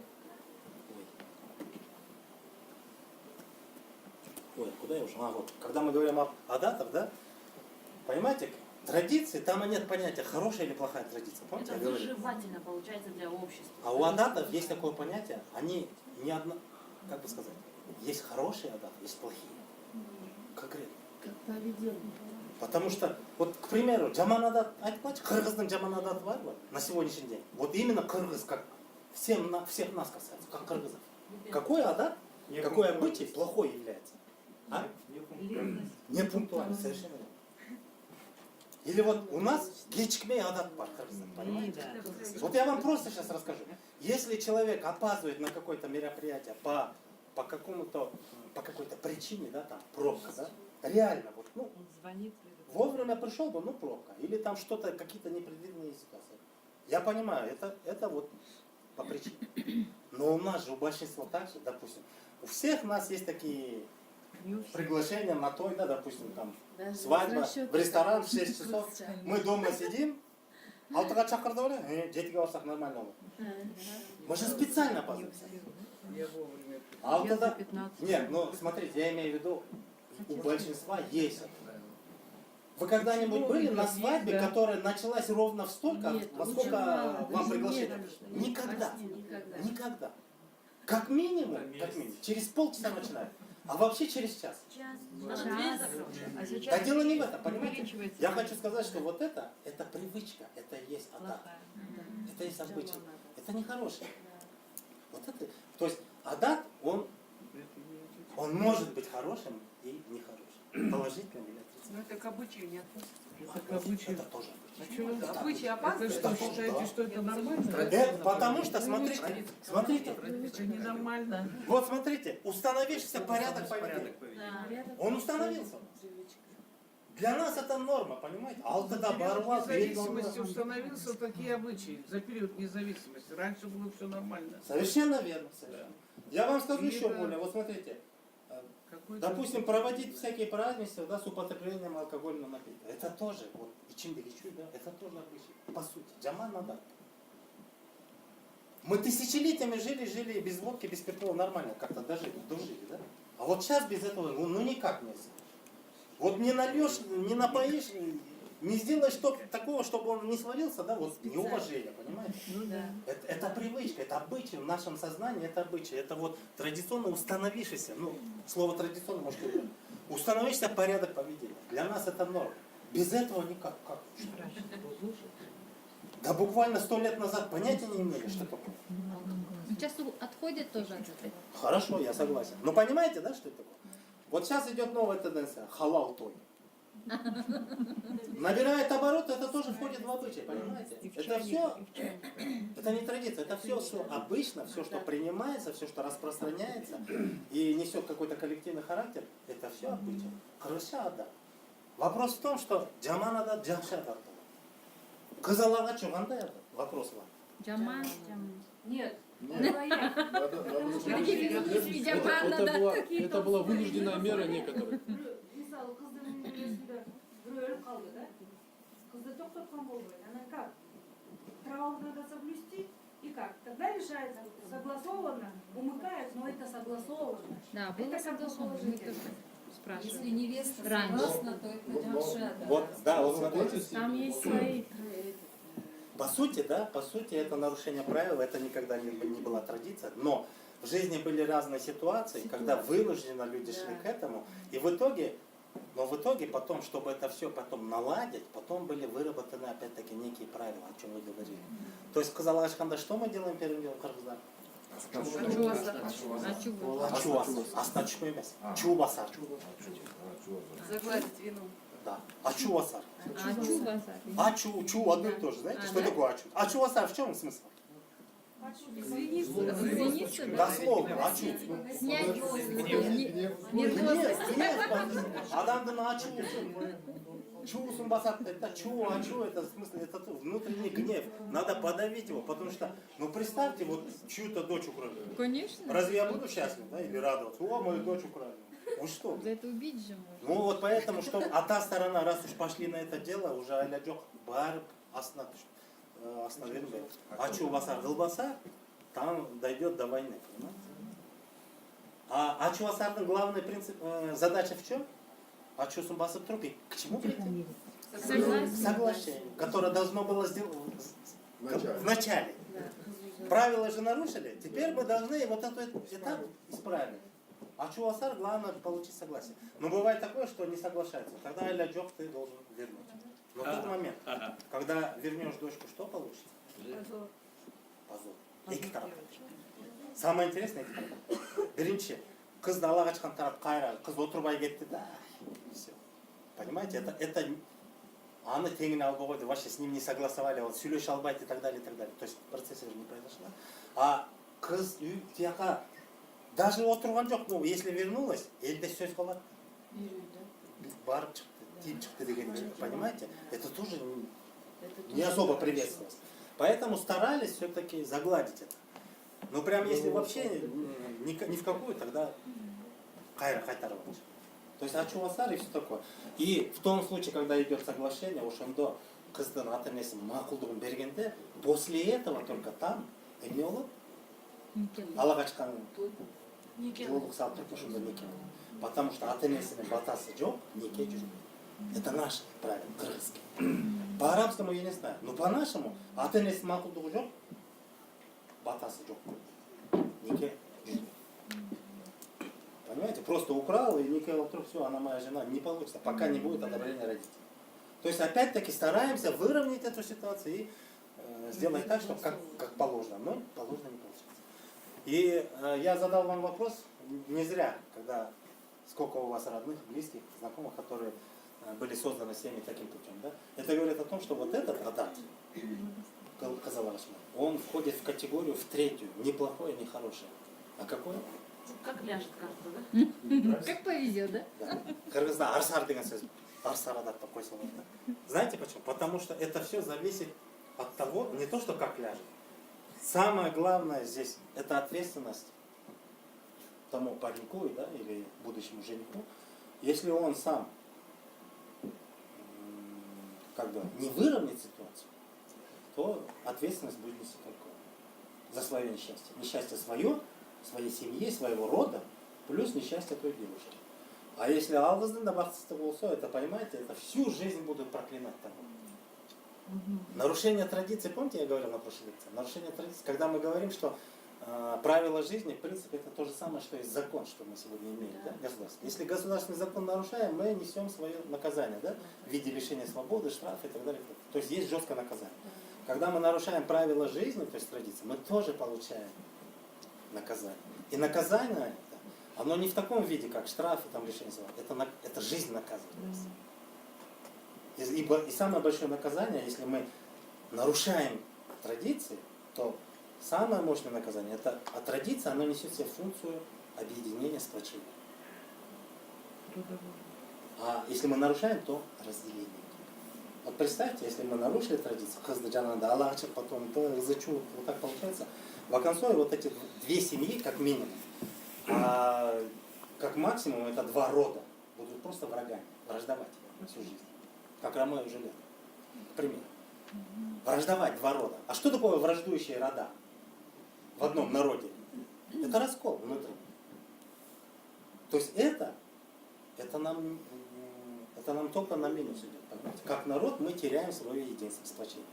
Ой, куда я ушел? Вот. Когда мы говорим о датах, да? Понимаете, традиции, там нет понятия, хорошая или плохая традиция. Помните, Это я говорил? выживательно получается для общества. А у адатов есть такое понятие, они не одно, как бы сказать, есть хорошие адаты, есть плохие. Конкретно. Потому что, вот, к примеру, джаманадат, кыргыздың джаманадаты бар ба на сегодняшний день? Вот именно кыргыз, как всех нас касается, как кыргызов. Какой адат, какой обычай плохой является? А? Не пунктуально, совершенно верно. Или вот у нас гечкмей адат бар кыргызда, понимаете? Вот я вам просто сейчас расскажу. Если человек опаздывает на какое-то мероприятие по какой-то причине, да, там, пробка, да, реально, вот, ну, вовремя пришел бы, ну, пробка, или там что-то, какие-то непредвиденные ситуации. Я понимаю, это вот по причине. Но у нас же, у большинства так же, допустим, у всех нас есть такие приглашения на той, да, допустим, там, свадьба, в ресторан в 6 часов, мы дома сидим, алтыға шақырды ғой, жетіге барсақ нормально ғой. Мы же специально опаздываемся. Я вовремя. Алтыда... Нет, ну смотрите, я имею в виду, у большинства есть это. Вы когда-нибудь были на свадьбе, которая началась ровно в столько, во сколько вам приглашение? Никогда. Никогда. Никогда. Как минимум, через полчаса начинают. А вообще через час. А сейчас Да дело не в этом, понимаете? увеличивается. Я хочу сказать, что вот это привычка, это и есть адат. Это есть обычай. Это нехорошее. Вот это, то есть адат, он может быть хорошим и нехорошим. Положительным или Ну отрицательным. это к обычаю не относится. К обычаю. Это тоже обычай. А что, Это обычаи Это опаздывают? Вы что, считаете, да. что это нормально? Это потому что, смотрите, Это ненормально. вот смотрите, установившийся порядок поведения. Он установился. Для нас это норма, понимаете? Алтыда барва, Независимости установился такие обычаи за период независимости. Раньше было все нормально. Совершенно верно. Совершенно. Я вам скажу И еще это- более. Вот смотрите, Какой-то- допустим, проводить всякие празднества, да, с употреблением алкогольного напитка. Это тоже, вот, и чем величу, да, это тоже обычай. По сути, джаман надо. Мы тысячелетиями жили без водки, без спиртного нормально, как-то дожили, да? А вот сейчас без этого, ну никак нельзя. Вот не нальешь, не напоишь, не сделаешь такого, чтобы он не свалился, да, вот неуважение, понимаете? Ну да. Это привычка, это обычай в нашем сознании, это обычай. Это вот традиционно установившийся, ну, слово традиционно, может быть, установившийся порядок поведения. Для нас это норма. Без этого никак. Как? Да буквально 100 лет назад понятия не имели, что такое. Сейчас отходят тоже от этого. Хорошо, я согласен. Но понимаете, да, что это такое? Вот сейчас идет новая тенденция. Халал той. Набирает оборот, это тоже входит в обычай, понимаете? Это все, это не традиция, это все обычно, все, что принимается, все, что распространяется и несет какой-то коллективный характер, это все обычай. Крыша да. Вопрос в том, что джаман адат, джамша адат. Кызалага чуганда адат. Вопрос вам. Джаман. Нет. Нет, надо Это была вынужденная мера некоторых. Мысалы қыздың немересінде біреу өліп қалды да, қызды тоқтатқан болмайды, она как траур надо соблюсти и как, тогда решается согласованно, умыкают, но это согласованно. Да, было Это как согласовано. Мы положительно. тоже спрашивали. Если невеста Раньше. согласна, то это джамша, да. Вот, да, вот смотрите. Там есть свои. По сути, это нарушение правил, это никогда не была традиция, но в жизни были разные ситуации, когда вынужденно люди шли к этому, и в итоге потом, чтобы это все потом наладить, потом были выработаны опять-таки некие правила, о чем вы говорили. То есть, сказала Ашханда, что мы делаем первым делом в Кыргызстане? Астачу емес. Чубасар. Загладить вину. Да. Ачувасар. Чу, одно и то же. Знаете, что такое ачу? Ачувасар, в чем смысл? Извиниться, да? Дословно, ачу. Снять Гнев. нервозность. Адамдын ачу. Чусун басат, это чу, это в смысле, это внутренний гнев. Надо подавить его, потому что, ну представьте, вот чью-то дочь украли. Конечно. Разве я буду счастлив, да, или радоваться? О, мою дочь украли. Ну что? За это убить же можно. Ну вот поэтому, что, а та сторона, раз уж пошли на это дело, уже аляджок барып остановили. А чу басар гылбаса, там дойдет до войны, понимаете? А ачувасардың главный принцип, задача в чем? Ачусун басып тұрып, и к чему прийти? Согласен. Соглашение, которое должно было сделать в начале. Правила же нарушили, теперь мы должны вот этот этап исправить. А чувасар, главное получить согласие. Но бывает такое, что не соглашается. Тогда аля-джок ты должен вернуть. Но в тот момент, когда вернешь дочку, что получится? Позор. Екі тарап. Самое интересное, екі тарап. Бірінші, қыз далаға шыққан тарап қайрағы, қыз отырбай кетті, да, все. Понимаете, это аны теңіне алып қойды, вообще с ним не согласовали, вот сөйлеше албайды и так далее, и так далее. То есть в процессе же не произошло. А қыз үй тияқа даже отырған жоқ, ну, если вернулась, елде сөз қалады. Барып шықты, тиіп шықты деген, понимаете? Это тоже не особо приветствовалось. Поэтому старались все-таки загладить это. Ну прям если вообще ни в какую, тогда кайтарывать. То есть ачувасар и все такое. И в том случае, когда идет соглашение, ошондо кыздын ата энеси макулдугун бергенде, после этого только там эмне болот? Ала качкан жолук салып туруп ошондо неке. Потому что ата энесинин батасы жок, неке жүрбөйт. Это наш правило, кыргызский. По арабскому я не знаю, но по нашему ата энесинин макулдугу жок, батасы жок. Неке Понимаете? Просто украл и никакого вдруг все, она моя жена. Не получится, пока не будет одобрения родителей. То есть опять-таки стараемся выровнять эту ситуацию и сделать так, чтобы как положено. Но положено не получится. И я задал вам вопрос не зря, когда сколько у вас родных, близких, знакомых, которые были созданы семьи таким путем. Да? Это говорит о том, что вот этот адат, Казалашма, он входит в категорию, в третью, не плохое, не хорошее. А какое? Как ляжет карта, да? Как повезет, да? Да. Кыргызда арсар деген сөз. Арсар адат такой слово. Знаете почему? Потому что это все зависит от того, не то, что как ляжет. Самое главное здесь это ответственность тому пареньку, да, или будущему жениху, если он сам как бы не выровняет ситуацию, то ответственность будет нести только он за свое несчастье. Несчастье свое, своей семьи, своего рода, плюс несчастье той девушки. А если алгаздан добавится это, понимаете, это всю жизнь будут проклинать того. Нарушение традиций, помните, я говорил на прошлой лекции, нарушение традиций, когда мы говорим, что правила жизни, в принципе, это то же самое, что и закон, что мы сегодня имеем, да, государство. Если государственный закон нарушаем, мы несем свое наказание, да, в виде лишения свободы, штрафа и так далее. То есть есть жесткое наказание. Когда мы нарушаем правила жизни, то есть традиции, мы тоже получаем наказание. И наказание это, оно не в таком виде, как штраф и там лишение свободы. Это жизнь наказывает нас. И самое большое наказание, если мы нарушаем традиции, то самое мощное наказание, это традиция, оно несет в себе функцию объединения, сплочения. А если мы нарушаем, то разделение. Вот представьте, если мы нарушили традицию, потом вот так получается, в оконцове вот эти две семьи, как минимум, а как максимум это два рода будут просто врагами, враждовать всю жизнь. Как Ромео и Джульетта. К примеру. Враждовать два рода. А что такое враждующие рода в одном народе? Это раскол внутри. То есть это нам только на минус идет. Понимаете? Как народ мы теряем свое единство, сплочение.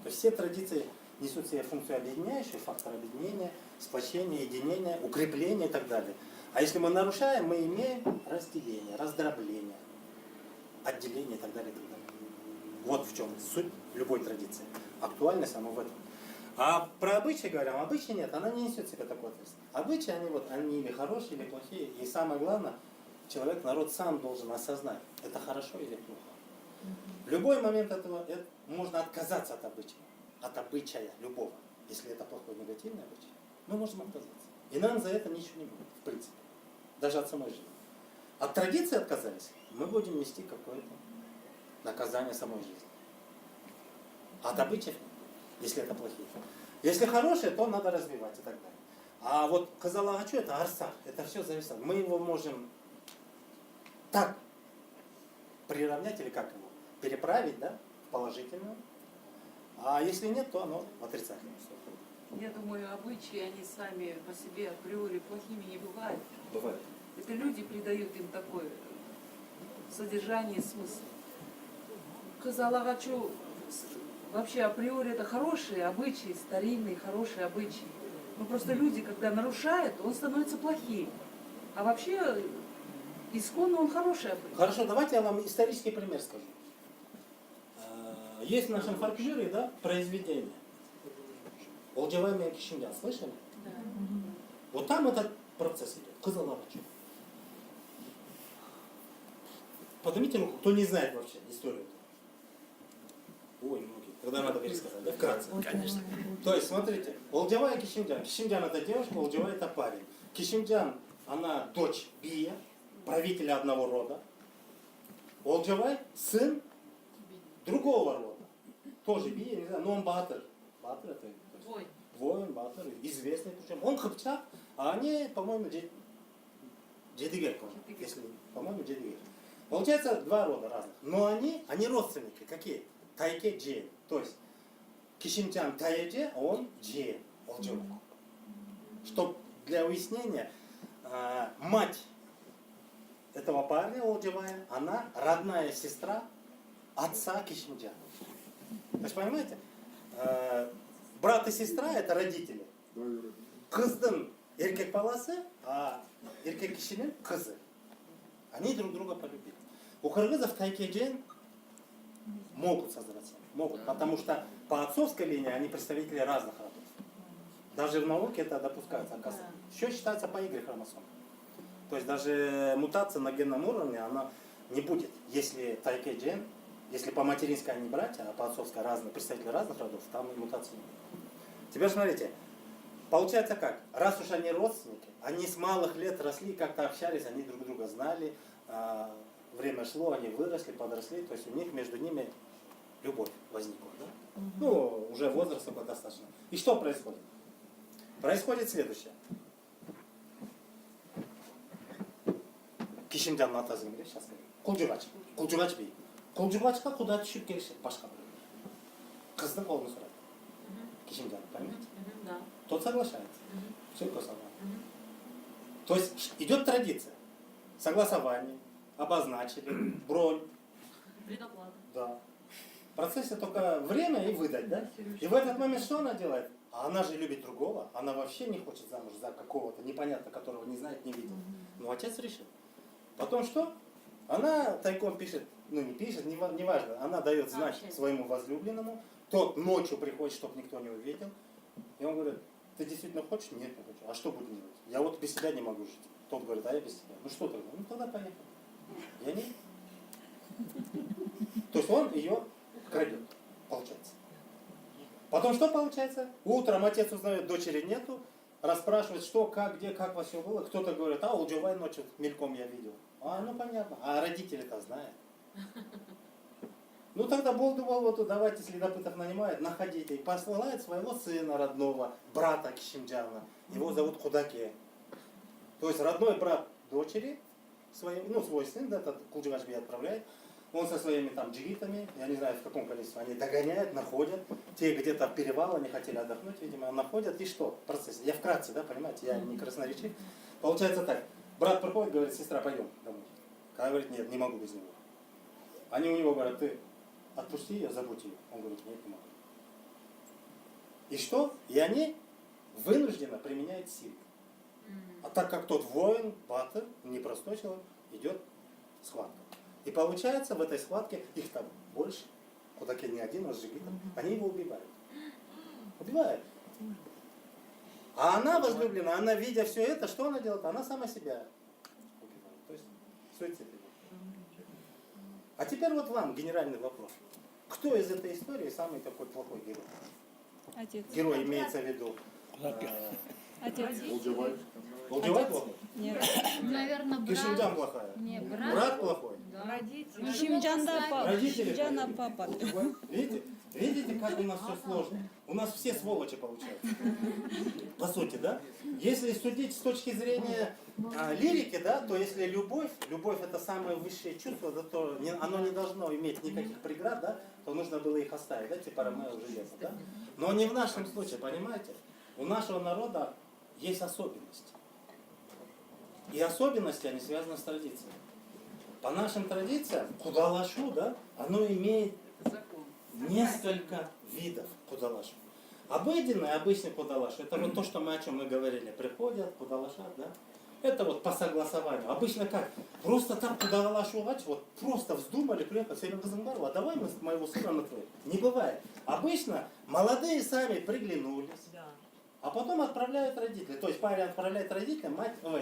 То есть все традиции несут в себе функцию объединяющую, фактор объединения, сплочения, единения, укрепления и так далее. А если мы нарушаем, мы имеем разделение, раздробление, отделение и так далее, и так далее. Вот в чем суть любой традиции. Актуальность оно в этом. А про обычаи говорим, обычаи нет, она не несет в себе такой ответственности. Обычаи, они или хорошие, или плохие. И самое главное, человек, народ сам должен осознать, это хорошо или плохо. В любой момент этого можно отказаться от обычая любого. Если это плохой, негативный обычай, мы можем отказаться. И нам за это ничего не будет, в принципе. Даже от самой жизни. От традиции отказались, мы будем нести какое-то наказание самой жизни. А от обычаев, если это плохие. Если хорошие, то надо развивать и так далее. А вот казалагачу это арсар, это все зависит. Мы его можем так приравнять или как его переправить, да, в положительную. А если нет, то оно в отрицательную сторону. Я думаю, обычаи, они сами по себе априори плохими не бывают. Бывает. Это люди придают им такое содержание и смысл. Казалагачу вообще априори это хорошие обычаи, старинные, хорошие обычаи. Но просто люди, когда нарушают, он становится плохим. А вообще, исконно он хороший обычай. Хорошо, давайте я вам исторический пример скажу. Есть в нашем фольклоре, да, произведение. Олдевай меня Кишиндян, слышали? Да. Вот там этот процесс идет. Казалагачу. Поднимите руку, кто не знает вообще историю. Ой, многие. Тогда надо пересказать, да, вкратце. Конечно. То есть, смотрите, Олдевай и Кишиндян. Кишиндян это девушка, Олдевай это парень. Кишиндян, она дочь Бия, правителя одного рода. Олдевай сын другого рода. Тоже Бия, не знаю, но он Батыр. Батыр это воин, Батыр, известный причем. Он Хыпчак, а они, по-моему, Джедигер, если, по-моему, Джедигер. Получается, два рода разных. Но они родственники. Какие? Тайке Джейн. То есть Кишимчан Тайеже, а он Джейн. Чтобы для уяснения, мать этого парня Олджевая, она родная сестра отца Кишимчана. То есть, понимаете, брат и сестра это родители. Кыздың Эркек баласы, а эркек кишинин кызы. Они друг друга полюбили. У кыргызов тайкежен могут создаться. Могут, потому что по отцовской линии они представители разных родов. Даже в науке это допускается. Еще считается по Y хромосомам. То есть даже мутация на генном уровне, она не будет, если тайкежен, если по материнской они братья, а по отцовской разные, представители разных родов, там и мутации не будет. Теперь смотрите, получается как? Раз уж они родственники, они с малых лет росли, как-то общались, они друг друга знали, время шло, они выросли, подросли, то есть у них между ними любовь возникла. Да? Ну, уже возраст такой достаточно. И что происходит? Происходит следующее. Кишинжанның атасы кім сейчас скажу. Кулжугач. Кулжугач бей. Кулжугачқа куда түшіп келішеді башқа бір. Қыздың қолын сұрайды. Кишинжан, понимаете? Да. Тот соглашается. Все это согласен. То есть идет традиция. Согласование, обозначили, бронь. Предоплата. Да. В процессе только время и выдать, да? И в этот момент что она делает? А она же любит другого, она вообще не хочет замуж за какого-то непонятно, которого не знает, не видел. Но отец решил. Потом что? Она тайком пишет, ну не пишет, неважно, она дает знать своему возлюбленному, тот ночью приходит, чтобы никто не увидел. И он говорит, ты действительно хочешь? Нет, не хочу. А что будем делать? Я вот без тебя не могу жить. Тот говорит, а я без тебя. Ну что тогда? Ну тогда поехали. Я не. То есть он ее крадет, получается. Потом что получается? Утром отец узнает, дочери нету, расспрашивает, что, как, где, как во все было. Кто-то говорит, а Улджувай ночью мельком я видел. А, ну понятно. А родители-то знают. Ну тогда вот давайте следопытов нанимает, находите. И посылает своего сына родного, брата Кишинджана. Его зовут Худаке. То есть родной брат дочери, свой сын, да, этот Кулджугашби отправляет. Он со своими там джигитами, я не знаю в каком количестве, они догоняют, находят. Те где-то перевал, они хотели отдохнуть, видимо, находят. И что? В процессе. Я вкратце, да, понимаете, я не красноречив. Получается так. Брат приходит, говорит, сестра, пойдем домой. Она говорит, нет, не могу без него. Они у него говорят, ты отпусти ее, забудь ее. Он говорит, нет, не могу. И что? И они вынужденно применяют силу. А так как тот воин, батыр, непростой человек, идет схватка. И получается, в этой схватке их там больше. Худаке не один, он с джигитом. Они его убивают. Убивают. А она возлюбленная, она, видя все это, что она делает? Она сама себя убивает. То есть суицид идет. А теперь вот вам генеральный вопрос. Кто из этой истории самый такой плохой герой? Отец. Герой имеется в виду. Отец. Улджувай. Улджувай плохой? Нет. Наверное, брат. Кишинджан плохая? Не, Брат плохой? Да. Родители. Шимджанда папа. Родители Шимджана плохие. папа. Видите? Видите, как у нас все сложно? У нас все сволочи получаются. По сути, да? Если судить с точки зрения лирики, да, то если любовь это самое высшее чувство, да, то оно не должно иметь никаких преград, да, то нужно было их оставить, да, типа Ромео и Джульетта, да? Но не в нашем случае, понимаете? У нашего народа есть особенности. И особенности, они связаны с традицией. По нашим традициям, кудалашу, да, оно имеет несколько видов кудалашу. Обыденный, обычный кудалаш, это вот то, что мы о чем мы говорили. Приходят, кудалашат, да? Это вот по согласованию. Обычно как? Просто так кудалашувать, вот просто вздумали приехать, все а давай мы моего сына на твой. Не бывает. Обычно молодые сами приглянулись. А потом отправляют родителей. То есть парень отправляет родителям,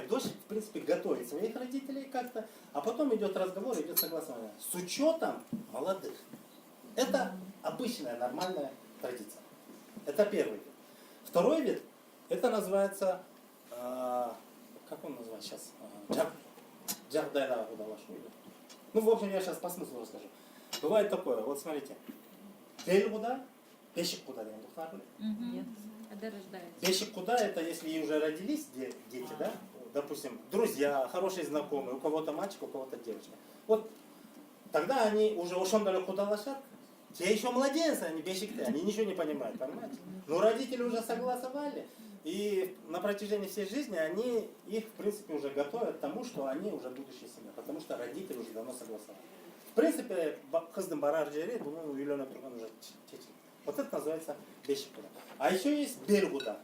дочь, в принципе, готовит своих родителей как-то, а потом идет разговор, идет согласование. С учетом молодых. Это обычная, нормальная традиция. Это первый вид. Второй вид, это называется, как он называется сейчас? Джагдайда Кудалашу. Ну, в общем, я сейчас по смыслу расскажу. Бывает такое, вот смотрите. Бельгуда, пешик куда Нет. Когда рождается. Пешик куда, это если уже родились дети, да? Допустим, друзья, хорошие знакомые, у кого-то мальчик, у кого-то девочка. Вот тогда они уже ушондали кудалашат, те еще младенцы, они бешикты, они ничего не понимают, понимаете? Но родители уже согласовали, и на протяжении всей жизни они их, в принципе, уже готовят к тому, что они уже будущая семья, потому что родители уже давно согласовали. В принципе, кыздың барар жери, бұның үйленіп тұрған уже чечен. Вот это называется бешикуда. А еще есть бельгуда.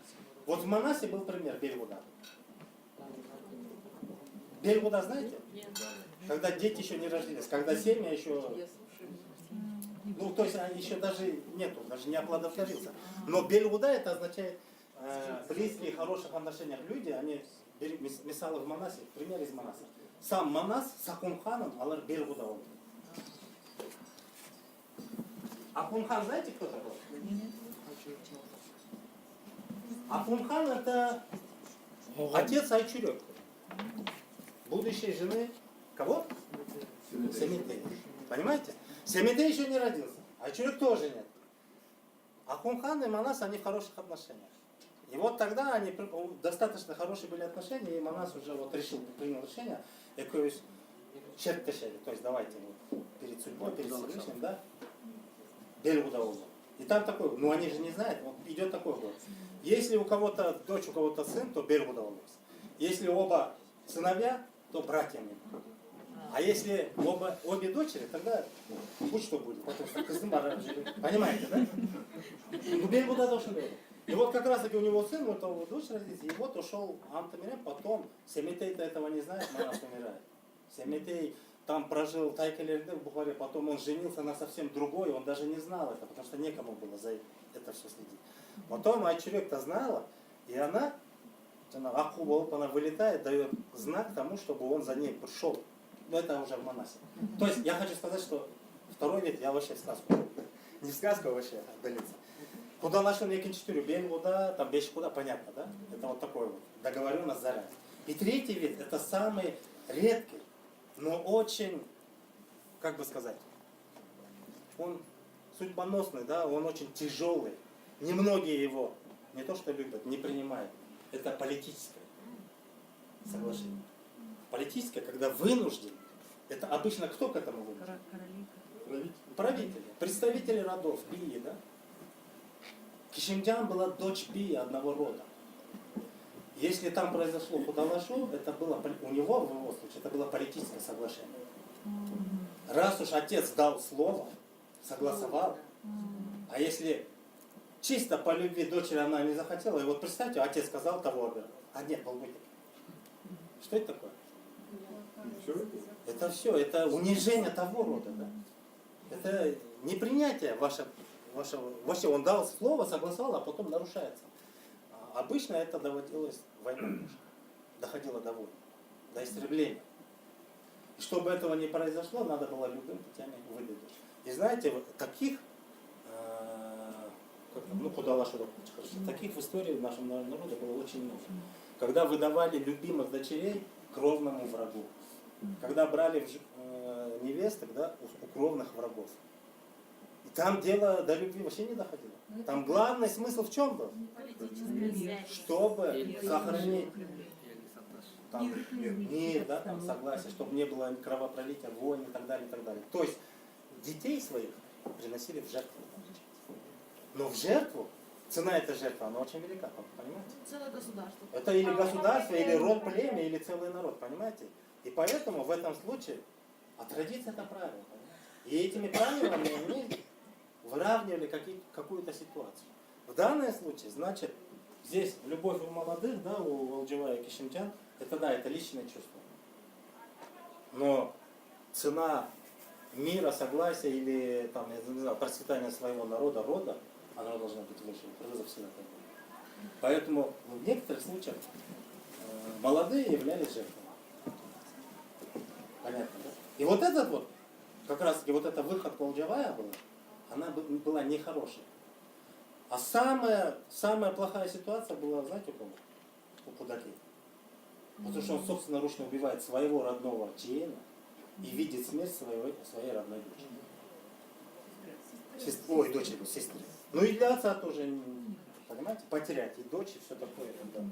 Вот в Манасе был пример Бельгуда. Бельгуда знаете? Когда дети еще не родились, когда семья еще... Ну, то есть еще даже нету, даже не оплодотворился. Но Бельгуда это означает близкие, хороших отношениях люди, они мисалы в Манасе, пример из Манаса. Сам Манас с Акунханом, алар Бельгуда он. Акунхан знаете, кто такой? Акунхан это отец Айчурек, будущей жены кого? Семитей. Понимаете? Семитей еще не родился, Айчурек тоже нет. Акунхан и Манас, они в хороших отношениях. И вот тогда они достаточно хорошие были отношения, и Манас уже вот принял решение, то есть давайте вот перед судьбой, перед Всевышним, да, Бельгуда. И там такой, ну они же не знают, вот идет такой год. Если у кого-то дочь, у кого-то сын, то Бельгуда. Если оба сыновья, то братья мне. А если обе дочери, тогда будь что будет. Понимаете, да? Ну Бельгуда должен был. И вот как раз таки у него сын, у того дочь родилась, и вот ушел Антамирем, потом Семитей-то этого не знает, Манас умирает. Семитей там прожил Тайкалерде в Бухаре, потом он женился на совсем другой, он даже не знал это, потому что некому было за это все следить. Потом Айчурек-то знала, и она вылетает, дает знак тому, чтобы он за ней пришел. Но это уже в Манасе. То есть я хочу сказать, что второй вид я вообще в сказку. Не в сказку, а вообще отдалиться. Куда нашел некий 4 Бельгуда, там Бешкуда, понятно, да? Это вот такой вот договоренность заранее. И третий вид, это самый редкий, но очень, как бы сказать, он судьбоносный, да, он очень тяжелый. Немногие его не то что любят, не принимают. Это политическое соглашение. Политическое, когда вынужден, это обычно кто к этому вынужден? Правители, представители родов, Бии, да? Кишимджан была дочь Бии одного рода. Если там произошло Худалашу, это было у него, в его случае, это было политическое соглашение. Раз уж отец дал слово, согласовал, а если чисто по любви дочери она не захотела, и вот представьте, отец сказал того, а нет, был вытек. Что это такое? Это все, это унижение того рода, да? Это непринятие вашего, вообще он дал слово, согласовал, а потом нарушается. Обычно это доводилось войной, доходило до войны, до истребления. И чтобы этого не произошло, надо было любым путями выдать. И знаете, вот таких, таких в истории нашего народа было очень много. Когда выдавали любимых дочерей кровному врагу. Когда брали невесток, да, у кровных врагов. И там дело до любви вообще не доходило. Там главный смысл в чем был? Чтобы сохранить там, мир, да, там, согласие, чтобы не было кровопролития, войн и так далее, и так далее. То есть детей своих приносили в жертву. Но в жертву, цена этой жертвы, она очень велика, понимаете? Целое государство. Это или государство, или род, племя, или целый народ, понимаете? И поэтому в этом случае, а традиция это правило, понимаете? И этими правилами они выравнивали какую-то ситуацию. В данном случае, значит, здесь любовь у молодых, да, у Волжева и Кишимджан, это да, это личное чувство. Но цена мира, согласия или там, я не знаю, процветания своего народа, рода, она должна быть выше. Вызов всегда такой. Поэтому в некоторых случаях молодые являлись жертвами. Понятно, да? И вот этот вот, как раз таки вот эта выходка Волжевая была, она была нехорошая. А самая плохая ситуация была, знаете, у кого? У Пудаки. Потому что он собственноручно убивает своего родного Чиена и видит смерть своей родной дочери. Ой, дочери, сестры. Ну и для отца тоже, понимаете, потерять и дочь, и все такое. Да.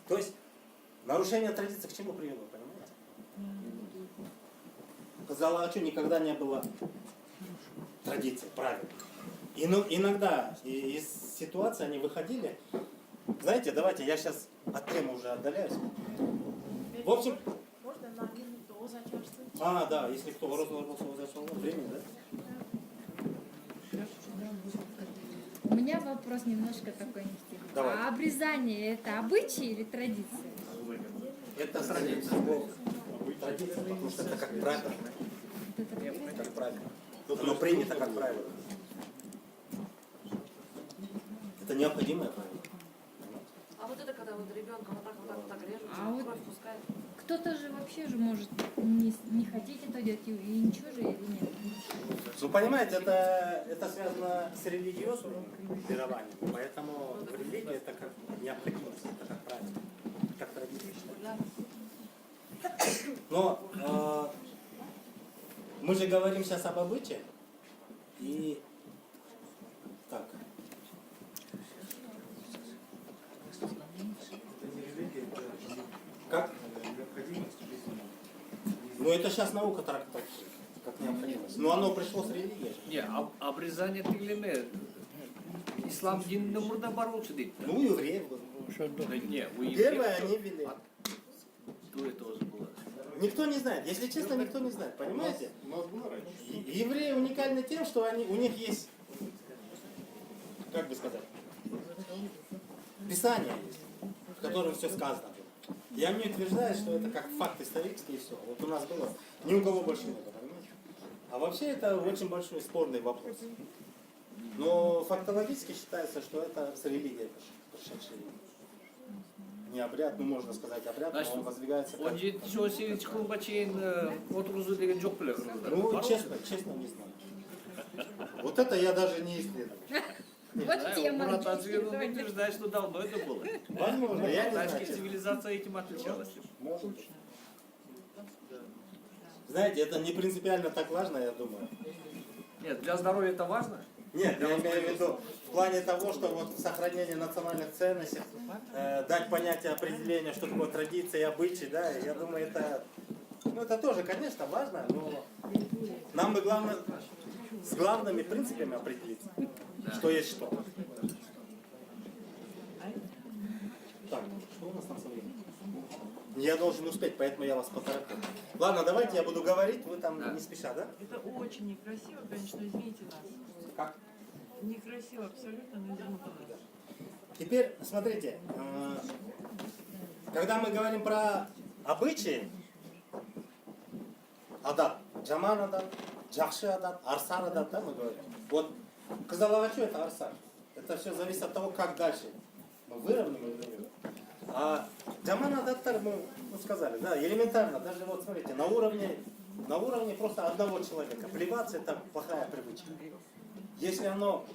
То есть нарушение традиции к чему привело, понимаете? Казалось, а что никогда не было традиции, правил. И ну, иногда из ситуации они выходили. Знаете, давайте, я сейчас от темы уже отдаляюсь. В общем... Можно на минуту зачерствовать? А, да, если кто зашел времени, да? У меня вопрос немножко такой не в тему. Давай. А обрезание это обычай или традиция? Это традиция. Традиция, потому что это как правило. Как правило. Оно принято как правило. Это необходимое правило. А вот это когда вот ребенка вот так режут, А вот кровь пускает. кто-то же вообще же может не хотеть это делать, и ничего же или нет? Ну, понимаете, это связано с религиозным верованием. Поэтому в религии это как необходимость, это как правило, как традиция считается. Но мы же говорим сейчас об обычае. И так. Как? Ну это сейчас наука трактует как необходимость. Но оно пришло с религии. Не, обрезание тиглеме. Ислам dinini burada боролся дейді. Ну евреев. Не, у евреев. Первое они ввели. Кто это тоже было? Никто не знает. Если честно, никто не знает. Понимаете? У нас было раньше. Евреи уникальны тем, что у них есть, как бы сказать, Писание есть, в котором все сказано было. Я не утверждаю, что это как факт исторический и все. Вот у нас было, ни у кого больше не было, понимаете? А вообще это очень большой спорный вопрос. Но фактологически считается, что это с религией пришедшая религия. Не обряд, ну можно сказать обряд, но он воздвигается как... 17-18 жылға чейін отырғызу деген жоқ біле қырғыздар. Ну, честно не знаю. Вот это я даже не исследовал. Вот тема. Мурат Азверин утверждает, что давно это было. Возможно, я не знаю. Китайская цивилизация этим отличалась. Может быть. Знаете, это не принципиально так важно, я думаю. Нет, для здоровья это важно. Нет, я имею в виду в плане того, что вот сохранение национальных ценностей, дать понятие определения, что такое традиция и обычаи, да, я думаю, это тоже, конечно, важно, но нам бы главное с главными принципами определиться, что есть что. Так, что у нас там со временем? Я должен успеть, поэтому я вас потороплю. Ладно, давайте я буду говорить, вы там не спеша, да? Это очень некрасиво, конечно, извините нас. Как? Некрасиво абсолютно, но извините нас. Теперь, смотрите, когда мы говорим про обычаи, адат, джаман адат, джахши адат, арсар адат, да, мы говорим. Вот Казалавачу это арсар. Это все зависит от того, как дальше мы выровняем или не выровняем. А джаман адаттар мы сказали, да, элементарно, даже вот смотрите, на уровне просто одного человека. Плеваться это плохая привычка. Если оно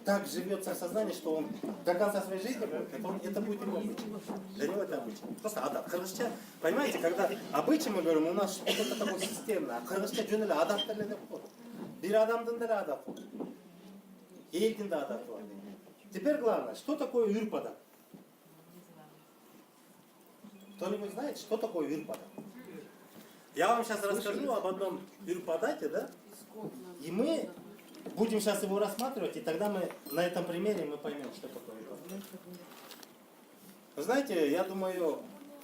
так живется в сознании, что он до конца своей жизни будет, это будет его обычай. Для него это обычай. Просто адат. Кыргызча, понимаете, когда обычай мы говорим, у нас что-то такое системное. А кыргызча жөнеле адаттар эле болот. Бир адамдын деле адаты бар. Элдин да адаты бар. Теперь главное, что такое үрпада? Кто-нибудь знает, что такое үрпада? Я вам сейчас расскажу об одном үрпадате, да? И мы будем сейчас его рассматривать, и тогда мы на этом примере мы поймем, что такое үрпада. Вы знаете, я думаю,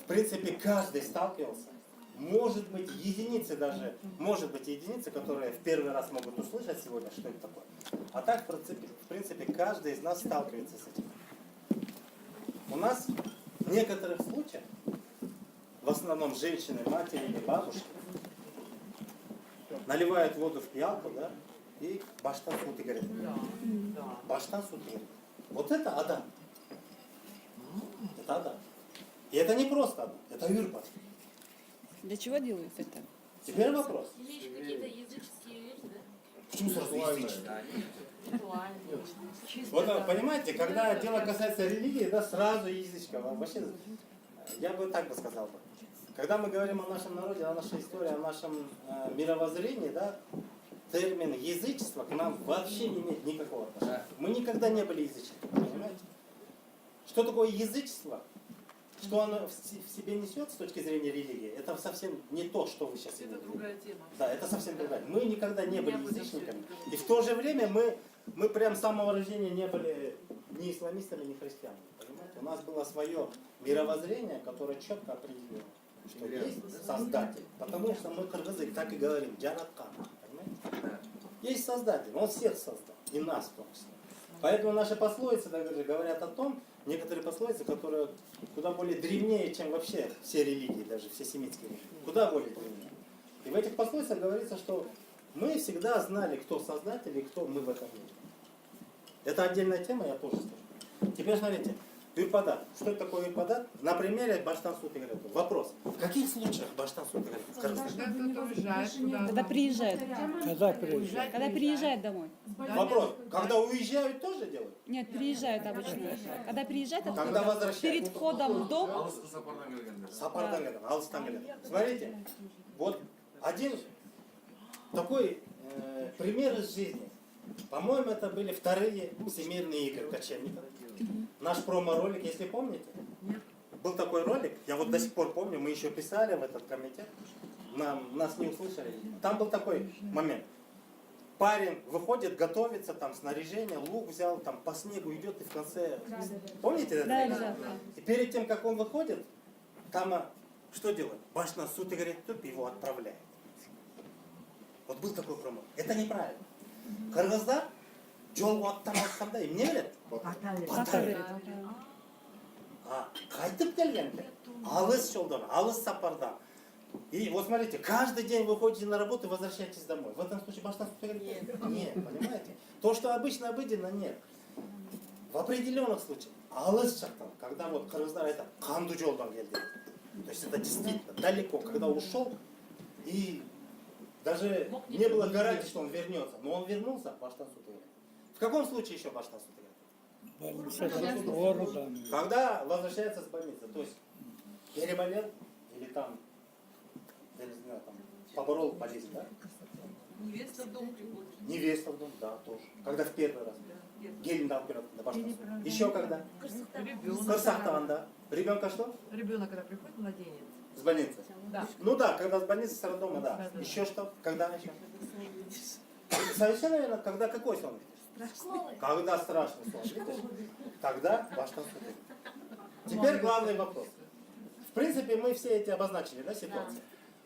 в принципе, каждый сталкивался. Может быть, единицы даже, которые в первый раз могут услышать сегодня, что это такое. А так, в принципе, каждый из нас сталкивается с этим. У нас в некоторых случаях, в основном женщины, матери или бабушки, наливают воду в пиалку, да, и баштан сути говорят. Баштан сути говорят. Вот это адат. Это адат. И это не просто адат, это үрпад. Для чего делают это? Теперь вопрос. Есть какие-то языческие вещи, да? Почему сразу языческие? Ритуальные. Вот понимаете, когда дело касается религии, да, сразу язычка. Вообще, я бы так бы сказал бы. Когда мы говорим о нашем народе, о нашей истории, о нашем мировоззрении, да, термин язычество к нам вообще не имеет никакого отношения. Мы никогда не были язычниками, понимаете? Что такое язычество? Что оно в себе несет с точки зрения религии, это совсем не то, что вы сейчас имеете. Это другая тема. Да, это совсем другая. Мы никогда не были язычниками. И в то же время мы прям с самого рождения не были ни исламистами, ни христианами. Понимаете? У нас было свое мировоззрение, которое четко определило, что есть Создатель. Потому что мы кыргызы так и говорим, джараткан. Понимаете? Есть Создатель, Он всех создал. И нас в том числе. Поэтому наши пословицы даже говорят о том, некоторые пословицы, которые куда более древнее, чем вообще все религии, даже все семитские религии. Куда более древнее. И в этих пословицах говорится, что мы всегда знали, кто создатель и кто мы в этом мире. Это отдельная тема, я позже скажу. Теперь смотрите. Юрпадат. Что это такое юрпадат? На примере Баштансут Игоря. Вопрос. В каких случаях Баштансут Игоря? Когда приезжает. Когда приезжает домой. Вопрос. Когда уезжают, тоже делают? Нет, приезжает обычно. Когда приезжает, это Когда возвращаются? перед входом в дом. Сапардан, Алстангелен. Смотрите, вот один такой пример из жизни. По-моему, это были вторые всемирные игры кочевников. Наш промо-ролик, если помните, был такой ролик, я вот до сих пор помню, мы еще писали в этот комитет, нас не услышали. Там был такой момент. Парень выходит, готовится, там снаряжение, лук взял, там по снегу идет и в конце... Помните это? Да. И перед тем, как он выходит, там что делает? Баштансут Игоря его отправляет. Вот был такой промо. Это неправильно. Кыргыздар жолго аттамасында эмне берет? Бата берет. Кайтып келгенде алыс жолдан, алыс сапардан. И вот смотрите, каждый день вы ходите на работу и возвращаетесь домой. В этом случае Баштансут говорит, нет, понимаете? То, что обычно обыденно, нет. В определенных случаях алыс жактан, когда вот кыргыздар это канду жолдан келди. То есть это действительно далеко, когда ушел и даже не было гарантии, что он вернется. Но он вернулся, Баштансут Игоря. В каком случае еще Баштансут Игоря? Когда возвращается с больницы. То есть переболел или там, я не знаю, там поборол болезнь, да? Невеста в дом приходит. Невеста в дом, да, тоже. Когда в первый раз. Гелин дал вперед на Баштансут. Еще когда? Кырсактан, да. Ребенка что? Ребенок, когда приходит, младенец. С больницы? Да. Ну да, когда с больницы, с роддома, да. Еще что? Когда еще? Совершенно верно, когда какой сон видишь? Когда страшный сон видишь? Тогда Баштансут Игоря. Теперь главный вопрос. В принципе, мы все эти обозначили, да, ситуации.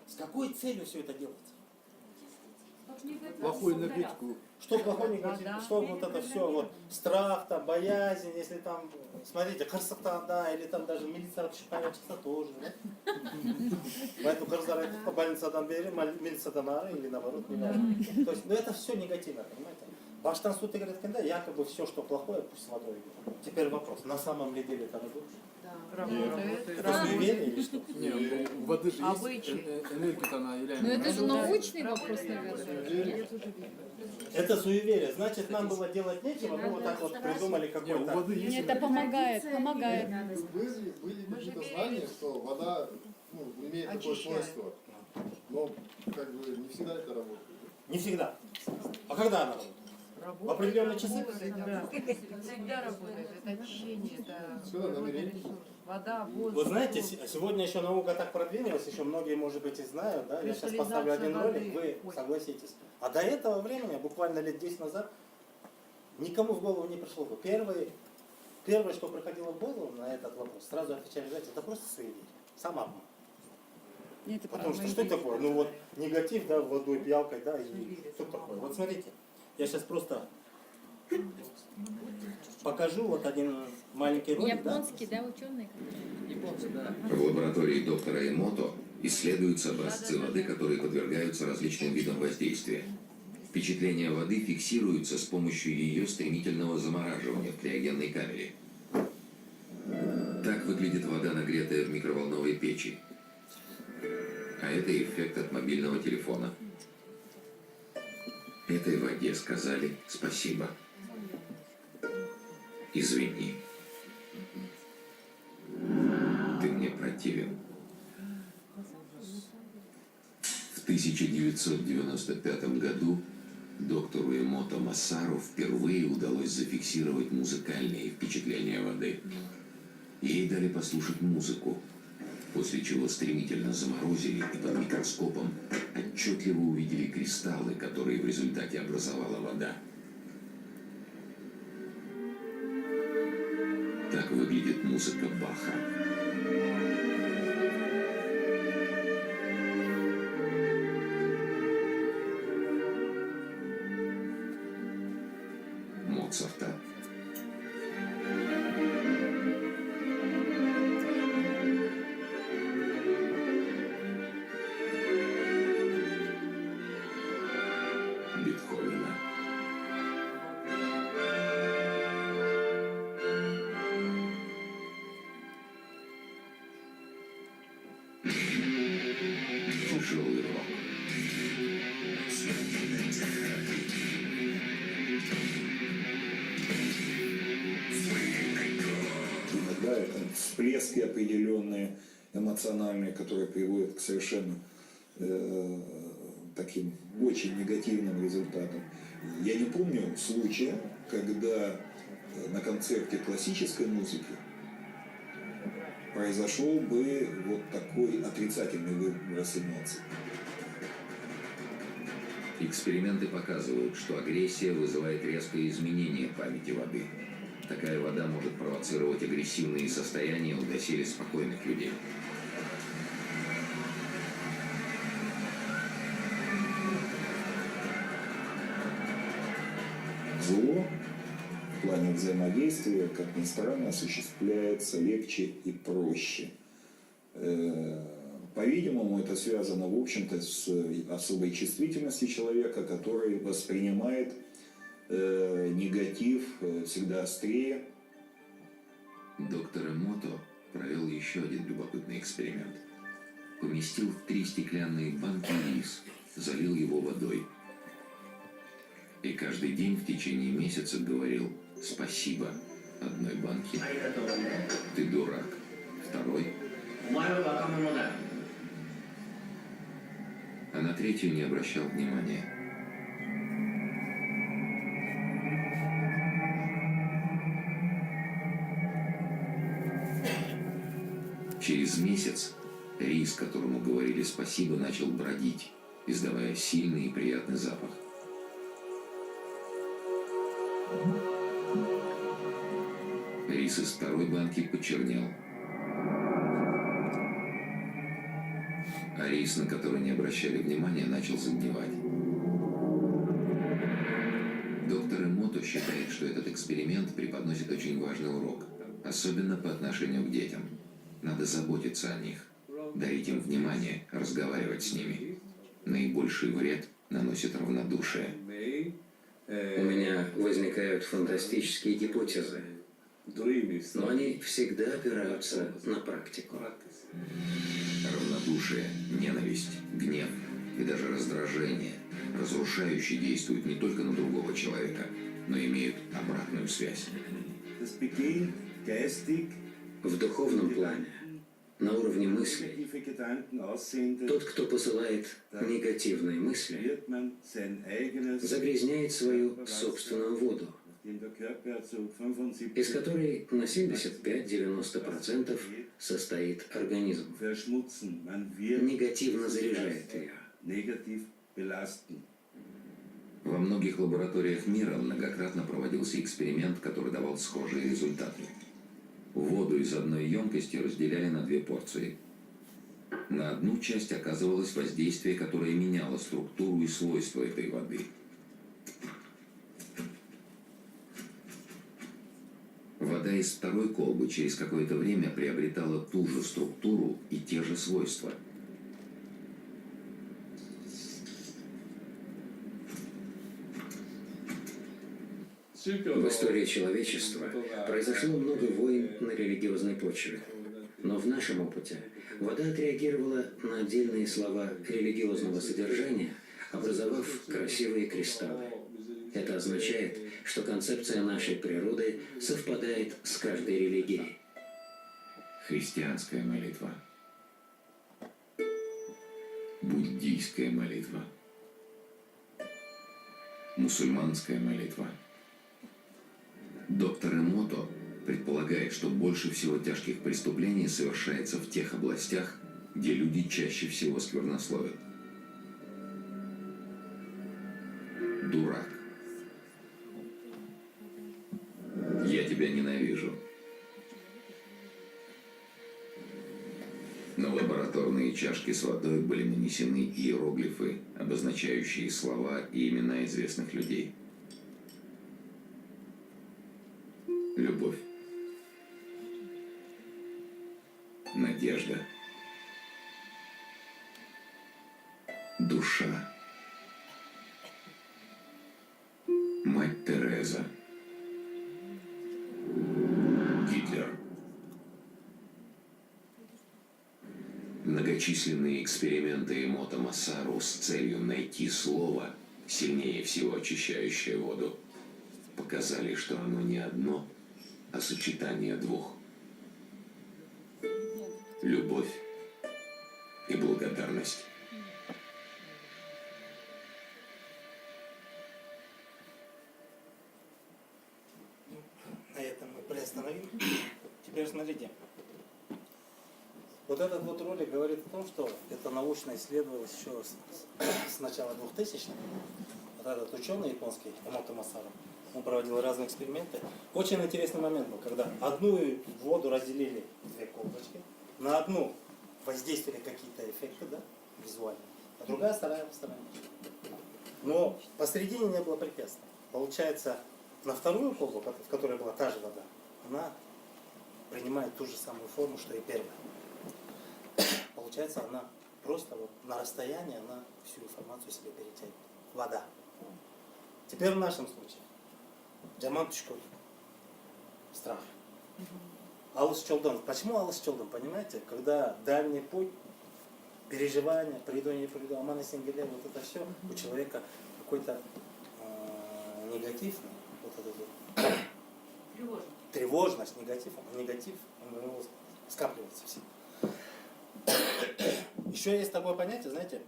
С какой целью все это делается? Плохую энергетику. Что плохой негатив, что вот это все, вот страх, там, боязнь, если там, смотрите, красота, да, или там даже милиция чисто тоже, да? Поэтому кыргыздар айтып, больницадан бери, милициядан ары, или наоборот, не важно. То есть, ну это все негативно, понимаете? Баштансут Игорь да, якобы все, что плохое, пусть с водой идет. Теперь вопрос, на самом ли деле это работает? Это суеверие или что? Не, у воды же есть энергия, она реально. Ну это же научный вопрос, наверное. Это суеверие. Значит, нам было делать нечего, мы вот так вот придумали Не, у какой-то... воды есть. Нет, это помогает. Были какие-то знания, что вода имеет такое свойство. Но как бы не всегда это работает. Не всегда. А когда она работает? В определенные часы? Всегда работает. Это очищение, это Всегда намерение. вода, воздух. Вы знаете, сегодня еще наука так продвинулась, еще многие, может быть, и знают, да? Я сейчас поставлю один ролик, вы согласитесь. А до этого времени, буквально лет 10 назад, никому в голову не пришло бы. Первое, что приходило в голову на этот вопрос, сразу отвечали, знаете, это просто суеверие, самообман. Нет, это Потому правда. что такое? Ну вот негатив, да, водой, пьялкой, да, и что такое? Вот смотрите, я сейчас просто покажу вот один маленький ролик, да? Японский, да, ученый? Японцы, да. В лаборатории доктора Эмото исследуются образцы воды, которые подвергаются различным видам воздействия. Впечатление воды фиксируется с помощью ее стремительного замораживания в криогенной камере. Так выглядит вода, нагретая в микроволновой печи. А это эффект от мобильного телефона. Этой воде сказали спасибо. Извини. Ты мне противен. В 1995 году доктору Эмото Масару впервые удалось зафиксировать музыкальные впечатления воды. Ей дали послушать музыку, после чего стремительно заморозили и под микроскопом отчетливо увидели кристаллы, которые в результате образовала вода. Так выглядит музыка Баха. Моцарта. всплески определенные, эмоциональные, которые приводят к совершенно таким очень негативным результатам. Я не помню случая, когда на концерте классической музыки произошел бы вот такой отрицательный выброс эмоций. Эксперименты показывают, что агрессия вызывает резкое изменение памяти воды. Такая вода может провоцировать агрессивные состояния у доселе спокойных людей. Зло в плане взаимодействия, как ни странно, осуществляется легче и проще. По-видимому, это связано, в общем-то, с особой чувствительностью человека, который воспринимает негатив всегда острее. Доктор Эмото провел еще один любопытный эксперимент. Поместил в 3 стеклянные банки рис, залил его водой. И каждый день в течение месяца говорил «спасибо» одной банке. «Ты дурак» второй. А на 3-ю не обращал внимания. Через месяц рис, которому говорили спасибо, начал бродить, издавая сильный и приятный запах. Рис из 2-й банки почернел. А рис, на который не обращали внимания, начал загнивать. Доктор Эмото считает, что этот эксперимент преподносит очень важный урок, особенно по отношению к детям. Надо заботиться о них, дарить им внимание, разговаривать с ними. Наибольший вред наносит равнодушие. У меня возникают фантастические гипотезы, но они всегда опираются на практику. Равнодушие, ненависть, гнев и даже раздражение разрушающе действуют не только на другого человека, но имеют обратную связь. В духовном плане, на уровне мыслей, тот, кто посылает негативные мысли, загрязняет свою собственную воду, из которой на 75-90% состоит организм. Негативно заряжает ее. Во многих лабораториях мира многократно проводился эксперимент, который давал схожие результаты. Воду из одной емкости разделяли на 2 порции. На одну часть оказывалось воздействие, которое меняло структуру и свойства этой воды. Вода из 2-й колбы через какое-то время приобретала ту же структуру и те же свойства. В истории человечества произошло много войн на религиозной почве. Но в нашем опыте вода отреагировала на отдельные слова религиозного содержания, образовав красивые кристаллы. Это означает, что концепция нашей природы совпадает с каждой религией. Христианская молитва. Буддийская молитва. Мусульманская молитва. Доктор Эмото предполагает, что больше всего тяжких преступлений совершается в тех областях, где люди чаще всего сквернословят. Дурак. Я тебя ненавижу. На лабораторные чашки с водой были нанесены иероглифы, обозначающие слова и имена известных людей. Любовь. Надежда. Душа. Мать Тереза. Гитлер. Многочисленные эксперименты Эмото Массару с целью найти слово, сильнее всего очищающее воду, показали, что оно не одно, а сочетание 2. любовь и благодарность. На этом мы приостановим. Теперь смотрите. Вот этот вот ролик говорит о том, что это научно исследовалось еще с начала 2000-х. Вот этот ученый японский, Эмото Масаро, он проводил разные эксперименты. Очень интересный момент был, когда одну воду разделили в две колбочки, на одну воздействовали какие-то эффекты, да, визуальные, а другая вторая сторона. Но посередине не было препятствий. Получается, на вторую колбу, в которой была та же вода, она принимает ту же самую форму, что и первая. Получается, она просто вот на расстоянии она всю информацию себе перетягивает. Вода. Теперь в нашем случае. Жаман түшкөн. Страх. Алыс жолдан. Почему алыс жолдан? Понимаете? Когда дальний путь, переживания, приду, не приду, аман есен келе, вот это все у человека какой-то негативный, вот этот вот, тревожность, негатив, он у него скапливается все. Еще есть такое понятие, знаете?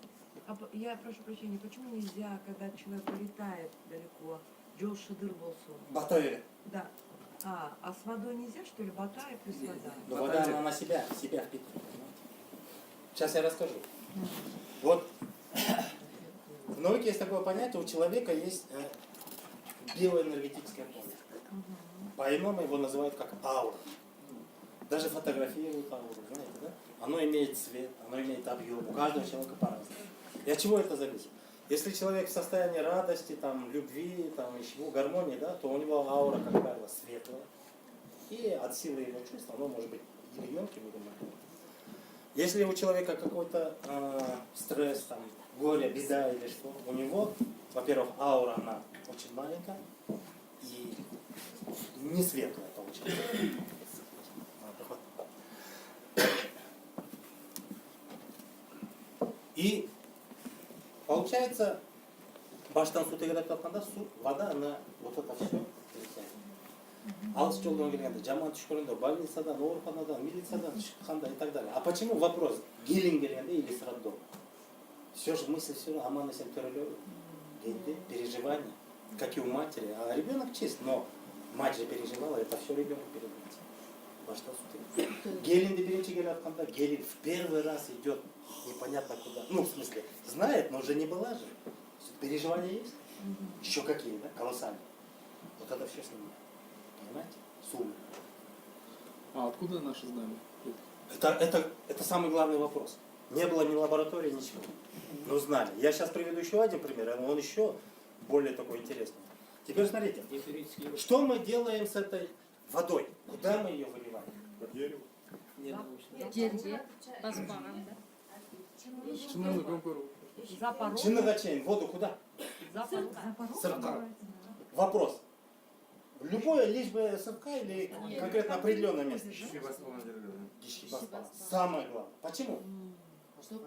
Я прошу прощения, почему нельзя, когда человек улетает далеко, жол шыдыр болсун? Батарея. Да. А с водой нельзя, что ли? Батарея плюс вода. Но вода она на себя впитывает. Сейчас я расскажу. Вот в науке есть такое понятие, у человека есть биоэнергетическое поле. По-иному его называют как аура. Даже фотографируют ауру, знаете, да? Оно имеет цвет, оно имеет объем, у каждого человека по-разному. И от чего это зависит? Если человек в состоянии радости, там, любви, там, еще гармонии, да, то у него аура, как правило, светлая. И от силы его чувств оно может быть или мелким, или маленьким. Если у человека какой-то стресс, там, горе, беда или что, у него, во-первых, аура, она очень маленькая и не светлая получается. И получается, баштан су тегелеп жатқанда су, вода, она вот это все перетягивает. Алыс жолдан келгенде, жаман түшкөргөндө, больницадан, ооруканадан, милициядан шыққанда и так далее. А почему вопрос? Гелин келгенде или с роддома? Все же мысли все равно, аман есен төрөлөбү, деньги, переживания, как и у матери. А ребенок чист, но мать же переживала, это все ребенок переживает. Баштан су тегелеп. Гелинди биринчи келе атканда, Гелин в первый раз идет непонятно куда. Ну, в смысле, знает, но уже не была же. Переживания есть? Еще какие, да? Колоссальные. Вот это все снимает. Понимаете? Сумма. А откуда наши знания? Это самый главный вопрос. Не было ни лаборатории, ничего. Но знали. Я сейчас приведу еще один пример, он еще более такой интересный. Теперь смотрите, что мы делаем с этой водой? Куда мы ее выливаем? Под дерево. Жерде, баспаган, да? Чиннагачейн, воду куда? Сырка. Вопрос. Любое, лишь бы сырка или конкретно определенное место? Самое главное. Почему? Чтобы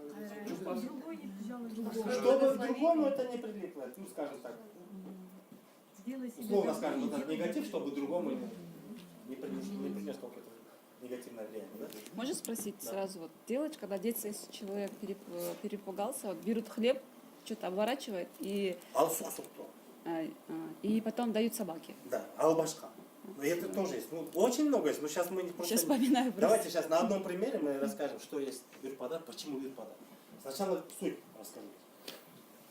другому это не прилипло. Ну, скажем так. Условно скажем, вот этот негатив, чтобы другому не принес какое-то негативное влияние. Да? Можно спросить сразу, вот делать, когда дети, если человек перепугался, вот берут хлеб, что-то обворачивает и потом дают собаке. Да, албашка. Но это тоже есть. Ну, очень много есть. Но сейчас мы не просто... Сейчас вспоминаю просто. Давайте сейчас на одном примере мы расскажем, что есть юрпадар, почему юрпадар. Сначала суть расскажу.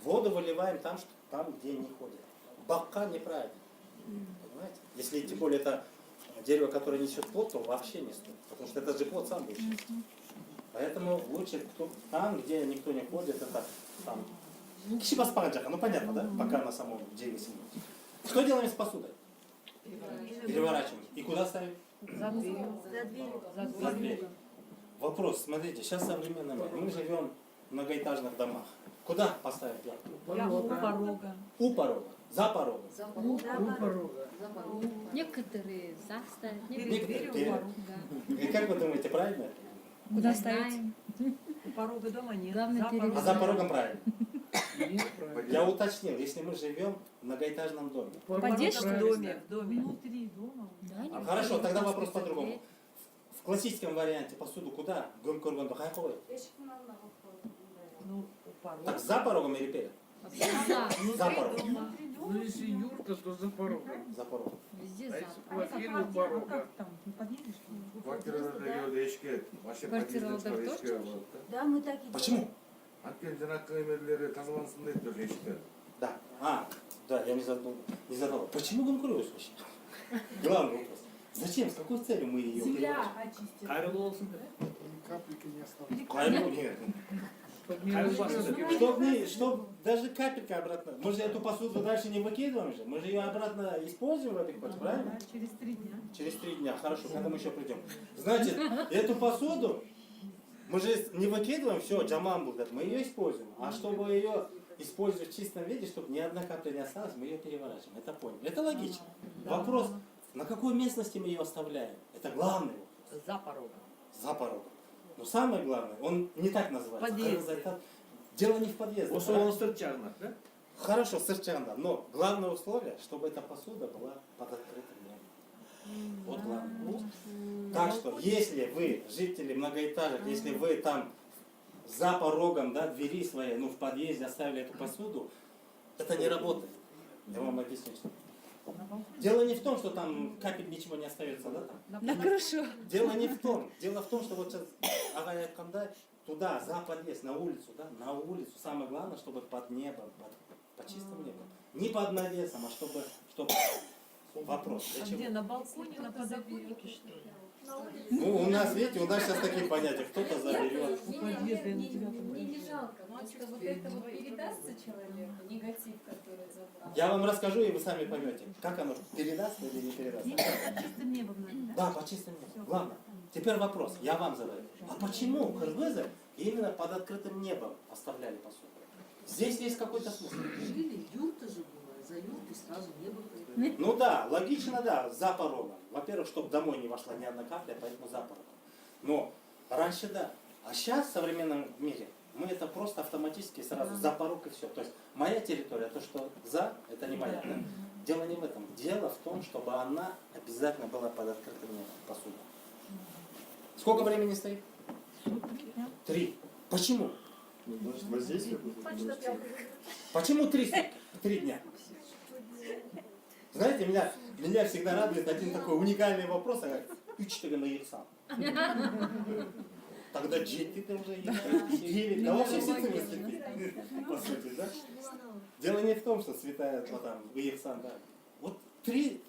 Воду выливаем там, где не ходят. Бакка неправильно. Понимаете? Если тем более это дерево, которое несет плод, то вообще не стоит. Потому что этот же плод сам будет. Поэтому лучше там, где никто не ходит, это там. Кишибаспаджака, ну понятно, да? Пока на самом дереве сидит. Что делаем с посудой? Переворачиваем. И куда ставим? За дверью. За дверь. Вопрос, смотрите, сейчас современный мир. Мы живем в многоэтажных домах. Куда поставить ямку? У порога. У порога. За порогом. У порога. Некоторые заставят, Некоторые перед. И как вы думаете, правильно? Куда ставить? У порога дома нет. Главное, перед. А за порогом правильно. Я уточнил, если мы живем в многоэтажном доме. Поддержка в доме. Внутри дома. Хорошо, тогда вопрос по-другому. В в классическом варианте посуду куда? Гом курганду хай қойып. Эшиктин алдына коюп коюп. Ну, порог. Так за порогом или перед? За порогом. Ну, если юрта, то за порогом. За порогом. Везде А за. если квартира у порога? Квартираларда эшикке, вообще Квартираларда подъездный тоже эшикке болот да. Да, мы так и Почему? Анткени жанакы эмелери тазалансын дейт тоже эшиктер. Да. Да, я не задал. Почему конкурируешь вообще? Главный вопрос. Зачем? С какой целью мы ее земля очистит. Кайрылуу болсун. Капельки не оставляют. Нет. Кайрылбасын. Чтоб даже капелька обратно. Мы же эту посуду дальше не выкидываем же. Мы же ее обратно используем в обиходе, правильно? Через 3 дня. Через 3 дня. Хорошо, когда мы еще придем. Значит, эту посуду мы же не выкидываем, все, джаман будет, мы ее используем. А чтобы ее использовать в чистом виде, чтобы ни одна капля не осталась, мы ее переворачиваем. Это понял. Это логично. Вопрос, на какой местности мы ее оставляем? Это главный вопрос. За порогом. За порогом. Но самое главное, он не так называется. Подъезд. Дело не в подъезде. Осы правильно? ол сыртчагына, да? Хорошо, совершенно. Но главное условие, чтобы эта посуда была под открытым небом. Вот главное. Так что, если вы, жители многоэтажек, если вы там за порогом, да, двери своей, в подъезде оставили эту посуду, это не работает. Я вам объясню. Что. Дело не в том, что там капель ничего не остается, да? Там? На крышу. Дело не в том. Дело в том, что вот сейчас Агай Айткандай туда, за подъезд, на улицу, да, на улицу. Самое главное, чтобы под небом, под чистым небом. Не под навесом, а чтобы вопрос. А Зачем? где, на балконе, на подоконнике, что ли? Ну, у нас, видите, у нас сейчас такие понятия. Кто-то заберет. Мне не жалко, просто вот это вот передастся человеку, негатив, который забрал. Я вам расскажу, и вы сами поймете, как оно передастся или не передастся. Чистым небом надо, Да, по чистым небом. Главное. Теперь вопрос, я вам задаю. А почему кыргызы именно под открытым небом оставляли посуду? Здесь есть какой-то смысл. Жили, юрта же была, за юртой сразу небо. Ну да, логично, да, за порогом. Во-первых, чтобы домой не вошла ни одна капля, поэтому за порогом. Но раньше да. А сейчас в современном мире мы это просто автоматически сразу за порог и все. То есть моя территория, то, что за, это не моя. Да? Дело не в этом. Дело в том, чтобы она обязательно была под открытым небом, посуда. Сколько времени стоит? 3. Почему? Ну, значит, воздействие будет. Почему 3 дня? Знаете, меня всегда радует один такой уникальный вопрос, а как «Үчтігі наїхсан». Тогда джети-то уже есть, 9, да вообще все цифры святые, по сути, да? Дело не в том, что святая, вот там, Иехсан, да. Вот 3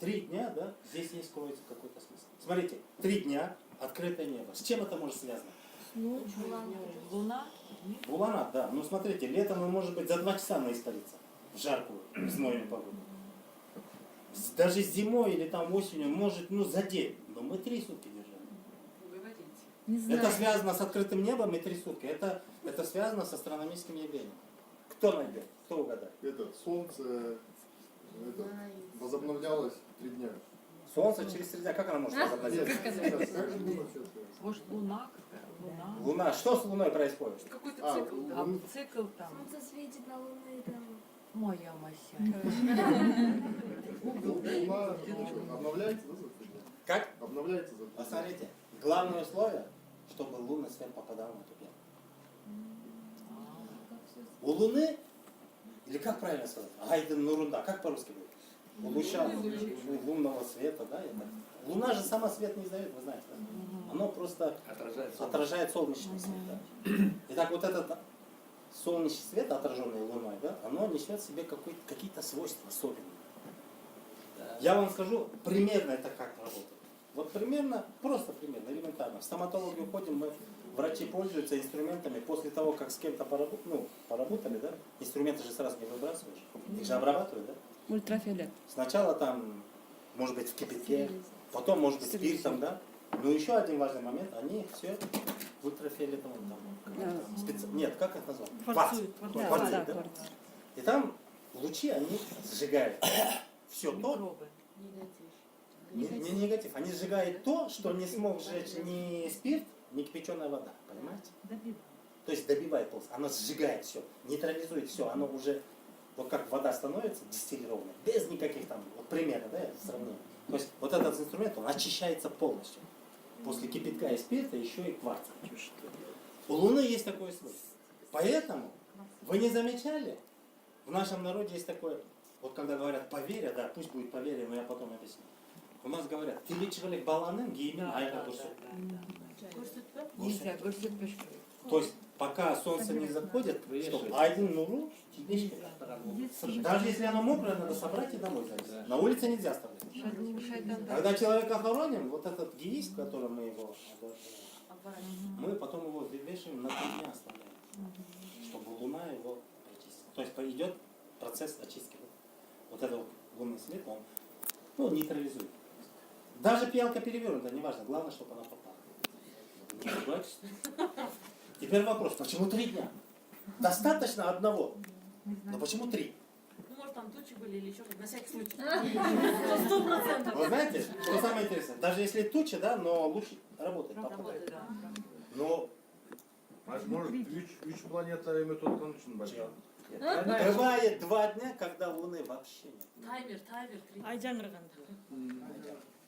дня, да, здесь есть кроется какой-то смысл. Смотрите, 3 дня, открытое небо. С чем это может связано? Луна. Булана, да. Ну смотрите, летом мы, может быть, за 2 часа наисториться в жаркую, знойную погоду. Даже зимой или там осенью, может, за день. Но мы 3 сутки держали. Не знаю. Это связано с открытым небом и 3 сутки. Это связано с астрономическим явлением. Кто найдет? Кто угадает? Это солнце возобновлялось 3 дня. Солнце через 3 дня. Как оно может возобновиться? Как же Луна все это? Может, луна какая? Луна. Что с Луной происходит? Какой-то цикл. Цикл там. Солнце светит на луну и там... Моя мася. Луна обновляется, да, за 3 дня? Как? Обновляется за 3 дня. Посмотрите. Главное условие, чтобы лунный свет попадал на эту пленку. У Луны, или как правильно сказать? Гайден Нурунда, как по-русски будет? У луча лунного света, да? Луна же сама свет не издает, вы знаете, да? Оно просто отражает солнечный свет. Да? Итак, вот этот солнечный свет, отраженный Луной, да, оно несет в себе какие-то свойства особенные. Я вам скажу, примерно это как работает. Вот примерно, просто примерно, элементарно. В стоматологию ходим, мы, врачи пользуются инструментами после того, как с кем-то поработали, да? Инструменты же сразу не выбрасываешь, их же обрабатывают, да? Ультрафиолет. Сначала там, может быть, в кипятке, потом, может быть, спиртом, да? Но еще один важный момент, они все в ультрафиолетовом там. Нет, как это назвать? Кварц, да? И там лучи, они сжигают все то, не негатив, они сжигают то, что не смог сжечь ни спирт, ни кипяченая вода, понимаете? То есть добивает полностью, оно сжигает все, нейтрализует все, оно уже вот как вода становится дистиллированной, без никаких там, вот примера, да, сравнения. То есть вот этот инструмент, он очищается полностью. После кипятка и спирта еще и кварца. У Луны есть такое свойство. Поэтому вы не замечали, в нашем народе есть такое, вот когда говорят поверье, да, пусть будет поверье, но я потом объясню. У нас говорят, тиличевали баланым, геймин, айга гурсут. Нельзя, То есть пока солнце не заходит, чтобы один нуру, даже если оно мокрое, надо собрать и домой завезти. На улице нельзя оставлять. Когда человека хороним, вот этот геист, в котором мы его мы потом его вешаем на 3 дня оставляем, чтобы луна его очистила. То есть идет процесс очистки. Вот этот лунный свет, он нейтрализует. Даже пиалка перевернута, неважно, главное, чтобы она попала. Не ругайтесь. Теперь вопрос, почему 3 дня? Достаточно одного. Но почему 3? Ну, может, там тучи были или еще как, на всякий случай. 100%. Вы знаете, что самое интересное? Даже если туча, да, но луч работает. Попадает. Но может, 3 планета метод большой. бывает 2 дня, когда Луны вообще нет. Таймер, 3.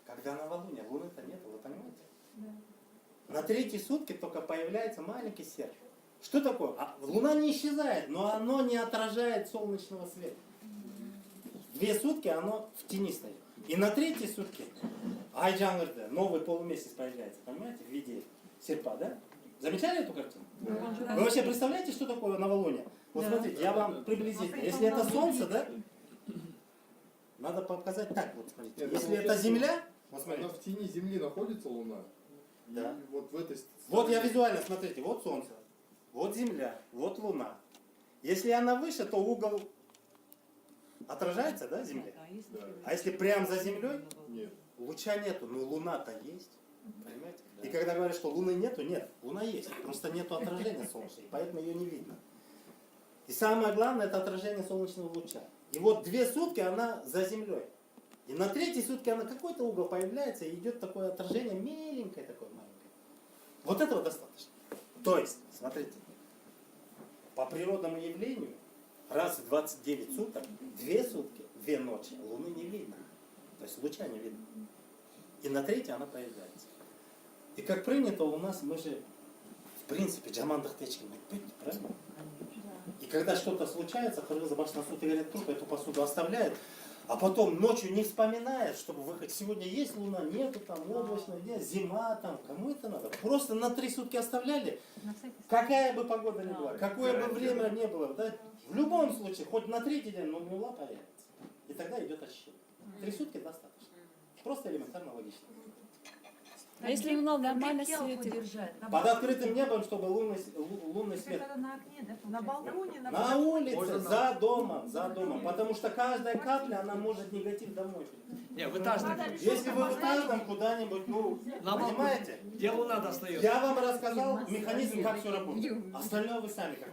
Когда новолуние, Луны-то нет, вы понимаете? На 3-й сутки только появляется маленький серп. Что такое? Луна не исчезает, но оно не отражает солнечного света. 2 сутки оно в тени стоит. И на 3-й сутки Айджангырда, новый полумесяц появляется, понимаете, в виде серпа, да? Замечали эту картину? Вы вообще представляете, что такое новолуние? Вот смотрите, я вам приблизительно. Если это солнце, да? Надо показать так, вот смотрите. Если это Земля, вот смотрите. Она в тени Земли находится Луна. Да. И вот в этой Вот я визуально, смотрите, вот Солнце, вот Земля, вот Луна. Если она выше, то угол отражается, да, Земле? Да. А если прямо за Землей, Нет. луча нету, но Луна-то есть. Понимаете? И когда говорят, что Луны нету, нет, Луна есть. Просто нету отражения солнечного, поэтому ее не видно. И самое главное, это отражение солнечного луча. И вот 2 сутки она за Землей. И на 3-й сутки она какой-то угол появляется, и идет такое отражение, меленькое такое маленькое. Вот этого достаточно. То есть, смотрите, по природному явлению, раз в 29 суток, 2 сутки, 2 ночи, Луны не видно. То есть луча не видно. И на 3-й она появляется. И как принято у нас, мы же, в принципе, джамандах течки, правильно? И когда что-то случается, Кыргыз башна суд и говорят, труп эту посуду оставляет, а потом ночью не вспоминает, чтобы выходить. Сегодня есть луна, нету, там облачно, зима, там, кому это надо. Просто на 3 сутки оставляли. Какая бы погода ни была, какое бы время ни было, да, в любом случае, хоть на 3-й день, но луна появится. И тогда идет очищение. 3 сутки достаточно. Просто элементарно логично. А если луна нормально светит? Под открытым небом, чтобы лунный свет. На балконе, На улице, за домом. Потому что каждая капля, она может негатив домой. Не, в этажном. Если вы в этажном куда-нибудь, понимаете? Где луна достает? Я вам рассказал механизм, как все работает. Остальное вы сами как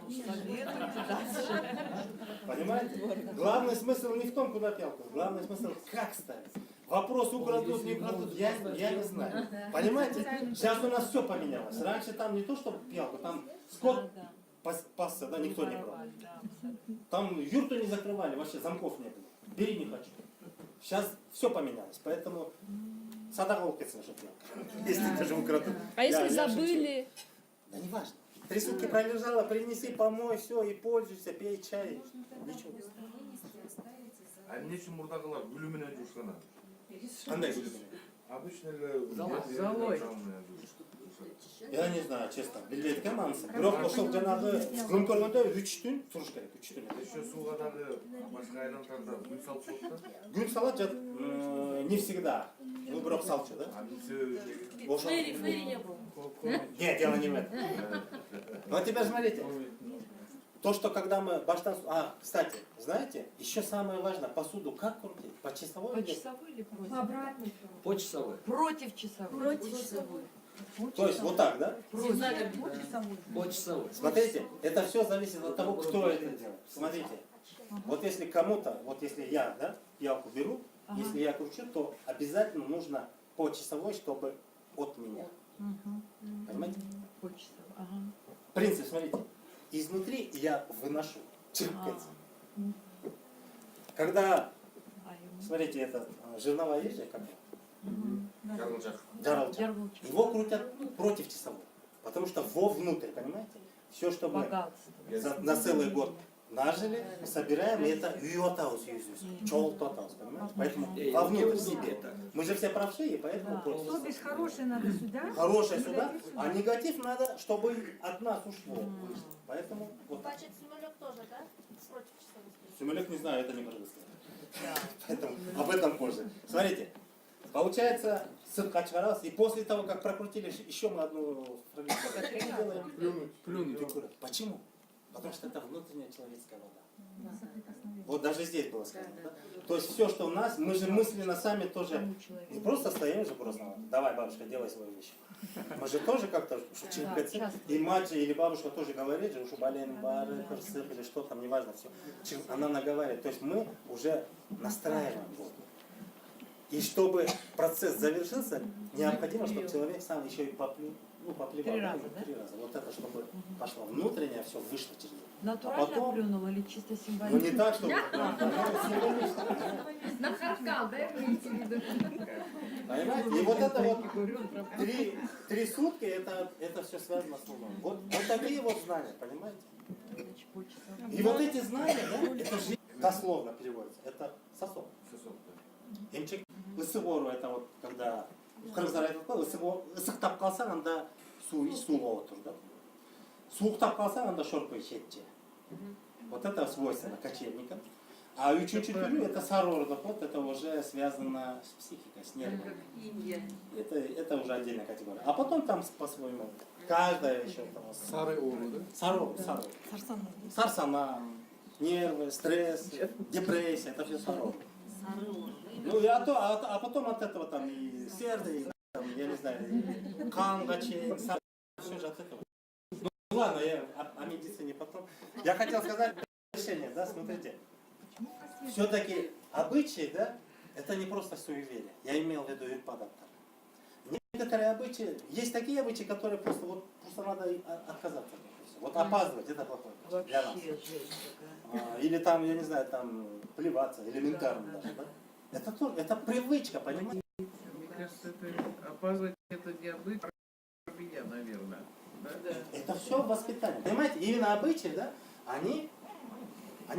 понимаете? Главный смысл не в том, куда пялку. Главный смысл, как ставить. Вопрос, украдут, не украдут, я не знаю. Понимаете? Сейчас у нас все поменялось. Раньше там не то, что пьялку, там скот пасся, да, никто не брал. Там юрту не закрывали, вообще замков не было. Бери, не хочу. Сейчас все поменялось, поэтому садоволкец наша пьялка. Если даже украдут. А если забыли? Да не важно. 3 сутки пролежала, принеси, помой, все, и пользуйся, пей чай. Ничего. А мне чем мурдагала гүлүменен жушкана. Қандай гүлімен? Обычно Золой. Я не знаю, честно. Билбейді кәм анысы. Бірақ ошол жанагы күн көргөндө 3 түн туруш керек. 3 түн. Еще суугадагы башка айланттарда гүл салып коет да? Гүл салат не всегда. Ну, бирок салчу, да? Фейри не было. Нет, дело не в этом. Но теперь смотрите. То, что когда мы баштан... кстати, знаете, еще самое важное, посуду как крутить? По часовой? По часовой или против? Обратно. По часовой. Против часовой. Против часовой. То есть вот так, да? По часовой. Смотрите, это все зависит от того, кто это делает. Смотрите, вот если кому-то, вот если я, да, пиалку беру, если я кручу, то обязательно нужно по часовой, чтобы от меня. Понимаете? По часовой. Принцип, смотрите. Изнутри я выношу. Когда, смотрите, это жерновая есть, как Джаралджар. Его крутят против часового. Потому что вовнутрь, понимаете? Все, что мы на целый год нажили, собираем, и это юотаус, чолтотаус, понимаете? Поэтому вовнутрь себе. Мы же все правши, и поэтому против. То бишь хорошее надо сюда. Хорошее сюда, а негатив надо, чтобы от нас ушло. Поэтому вот так. Значит, Симулек тоже, да? Против часовых. Симулек, не знаю, это не могу сказать. Поэтому об этом позже. Смотрите, получается, сыр качварас, и после того, как прокрутили, еще мы одну делаем. Плюнуть. Почему? Потому что это внутренняя человеческая вода. Вот даже здесь было сказано. Да? То есть все, что у нас, мы же мысленно сами тоже не просто стоим же просто, давай, бабушка, делай свою вещь. Мы же тоже как-то, и мать или бабушка тоже говорит же, уж болеем бары, персып или что там, неважно, все. Она наговаривает. То есть мы уже настраиваем воду. И чтобы процесс завершился, необходимо, чтобы человек сам еще и поплевал. Три раза, да? 3 раза. Вот это, чтобы пошло внутреннее, все вышло через него. Натурально потом, плюнул или чисто ну символично? не так, чтобы символично. Нахаркал, да, имеете в виду? Понимаете? И вот это вот 3 сутки, это все связано с луной. Вот такие вот знания, понимаете? И вот эти знания, да, это же дословно переводится. Это сосок. Эмчек ысывору, это вот когда қырғыздар айтады ғой, ысықтап қалсаң анда су іш, суға отыр, да? Суықтап қалсаң анда шорпа ішет. Вот это свойственно кочевника. А üçüncü türü это сарордық, вот это уже связано с психикой, с нервами. Это уже отдельная категория. А потом там по-своему. Каждая еще там. Сары ору, да? Сарор. Сарсана. Нервы, стресс, депрессия, это все сарор. Ну, а потом от этого там и сердце, и, там, я не знаю, и кан, все же от этого. Ну, ладно, я о медицине потом. Я хотел сказать решение, да, смотрите. Все-таки обычаи, да, это не просто суеверие. Я имел в виду ирпадаттар. Некоторые обычаи, есть такие обычаи, которые просто надо отказаться от них. Вот опаздывать, это плохое для нас. Или там, я не знаю, там плеваться, элементарно даже, да? Это привычка, понимаете? Мне кажется, это опаздывать это не обычай, а меня, наверное. Да? Это все воспитание. Понимаете, именно обычаи, да, они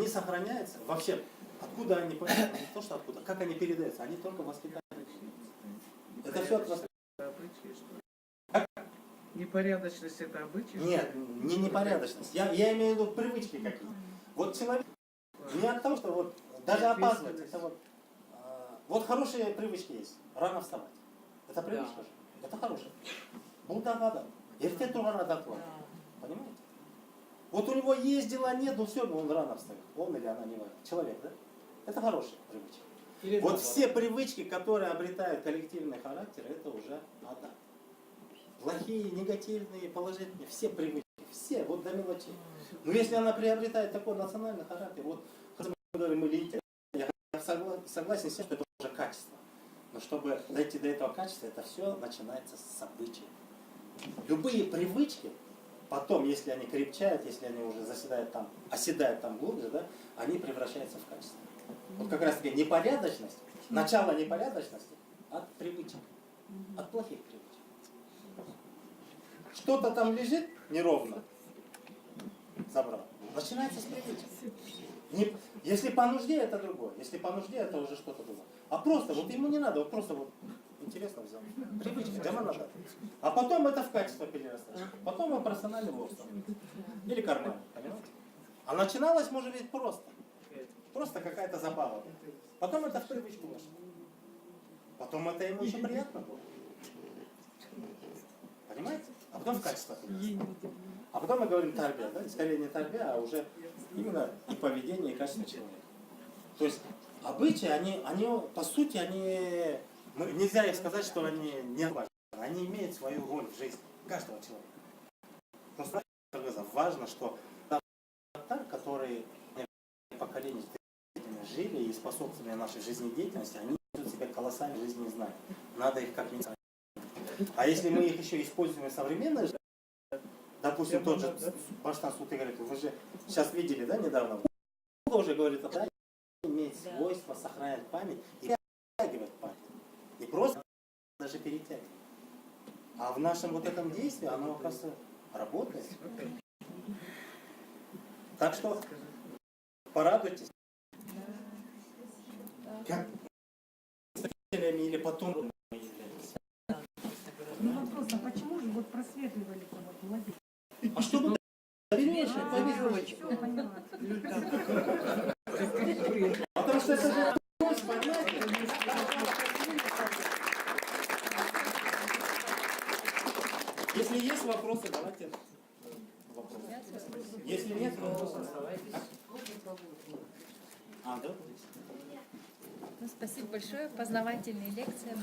сохраняются. Вообще, откуда они, не то что откуда, как они передаются, они только воспитание. Это все от воспитания. Обычаи, что ли? Непорядочность это обычай? Нет, не непорядочность. Я имею в виду привычки какие-то. Вот человек, не от того, что вот даже опаздывать, это вот хорошие привычки есть. Рано вставать. Это привычка же. Это хорошая. Булдагада. Ерте тургана датва. Понимаете? Вот у него есть дела, нет, но все, но он рано встает. Он или она, не важно. Человек, да? Это хорошая привычка. Вот все привычки, которые обретают коллективный характер, это уже ада. Плохие, негативные, положительные, все привычки. Все, вот до мелочей. Но если она приобретает такой национальный характер, вот мы говорим, мы лидеры, я согласен с тем, что это уже качество. Но чтобы дойти до этого качества, это все начинается с обычаев. Любые привычки, потом, если они крепчают, если они уже оседают там глубже, да, они превращаются в качество. Вот как раз таки непорядочность, начало непорядочности от привычек, от плохих привычек. Что-то там лежит неровно, забрал. Начинается с привычек. Если по нужде, это другое. Если по нужде, это уже что-то другое. А просто, вот ему не надо, вот просто вот интересно взял. Привычка, джама надо. А потом это в качество перерастает. Потом он профессиональный вор становится. Или карманник, понимаете? А начиналось, может быть, просто. Просто какая-то забава. Потом это в привычку вошло. Потом это ему еще приятно было. Понимаете? А потом в качество. А потом мы говорим тарбия, да? Скорее не тарбия, а уже именно и поведение, и качество человека. То есть обычаи, они по сути, нельзя их сказать, что они не важны. Они имеют свою роль в жизни каждого человека. Просто важно, что которые поколения жили и способствовали нашей жизнедеятельности, они несут в себе колоссальные жизненные знания. Надо их как-нибудь. А если мы их еще используем в современной жизни, допустим, тот же Баштан Суты говорит, вы же сейчас видели, да, недавно, уже говорит, да, имеет искусство сохраняет память и перетягивает память. Не просто даже перетягивает. А в нашем вот этом действии оно, оказывается, работает. Так что порадуйтесь. Как или потом являемся. Ну вопрос, а почему же вот просветливали-то вот молодежь? А что вы потому что это же понятие. Если есть вопросы, давайте вопросы. Если нет вопросов, оставайтесь. А, да? Ну, спасибо большое. Познавательные лекции.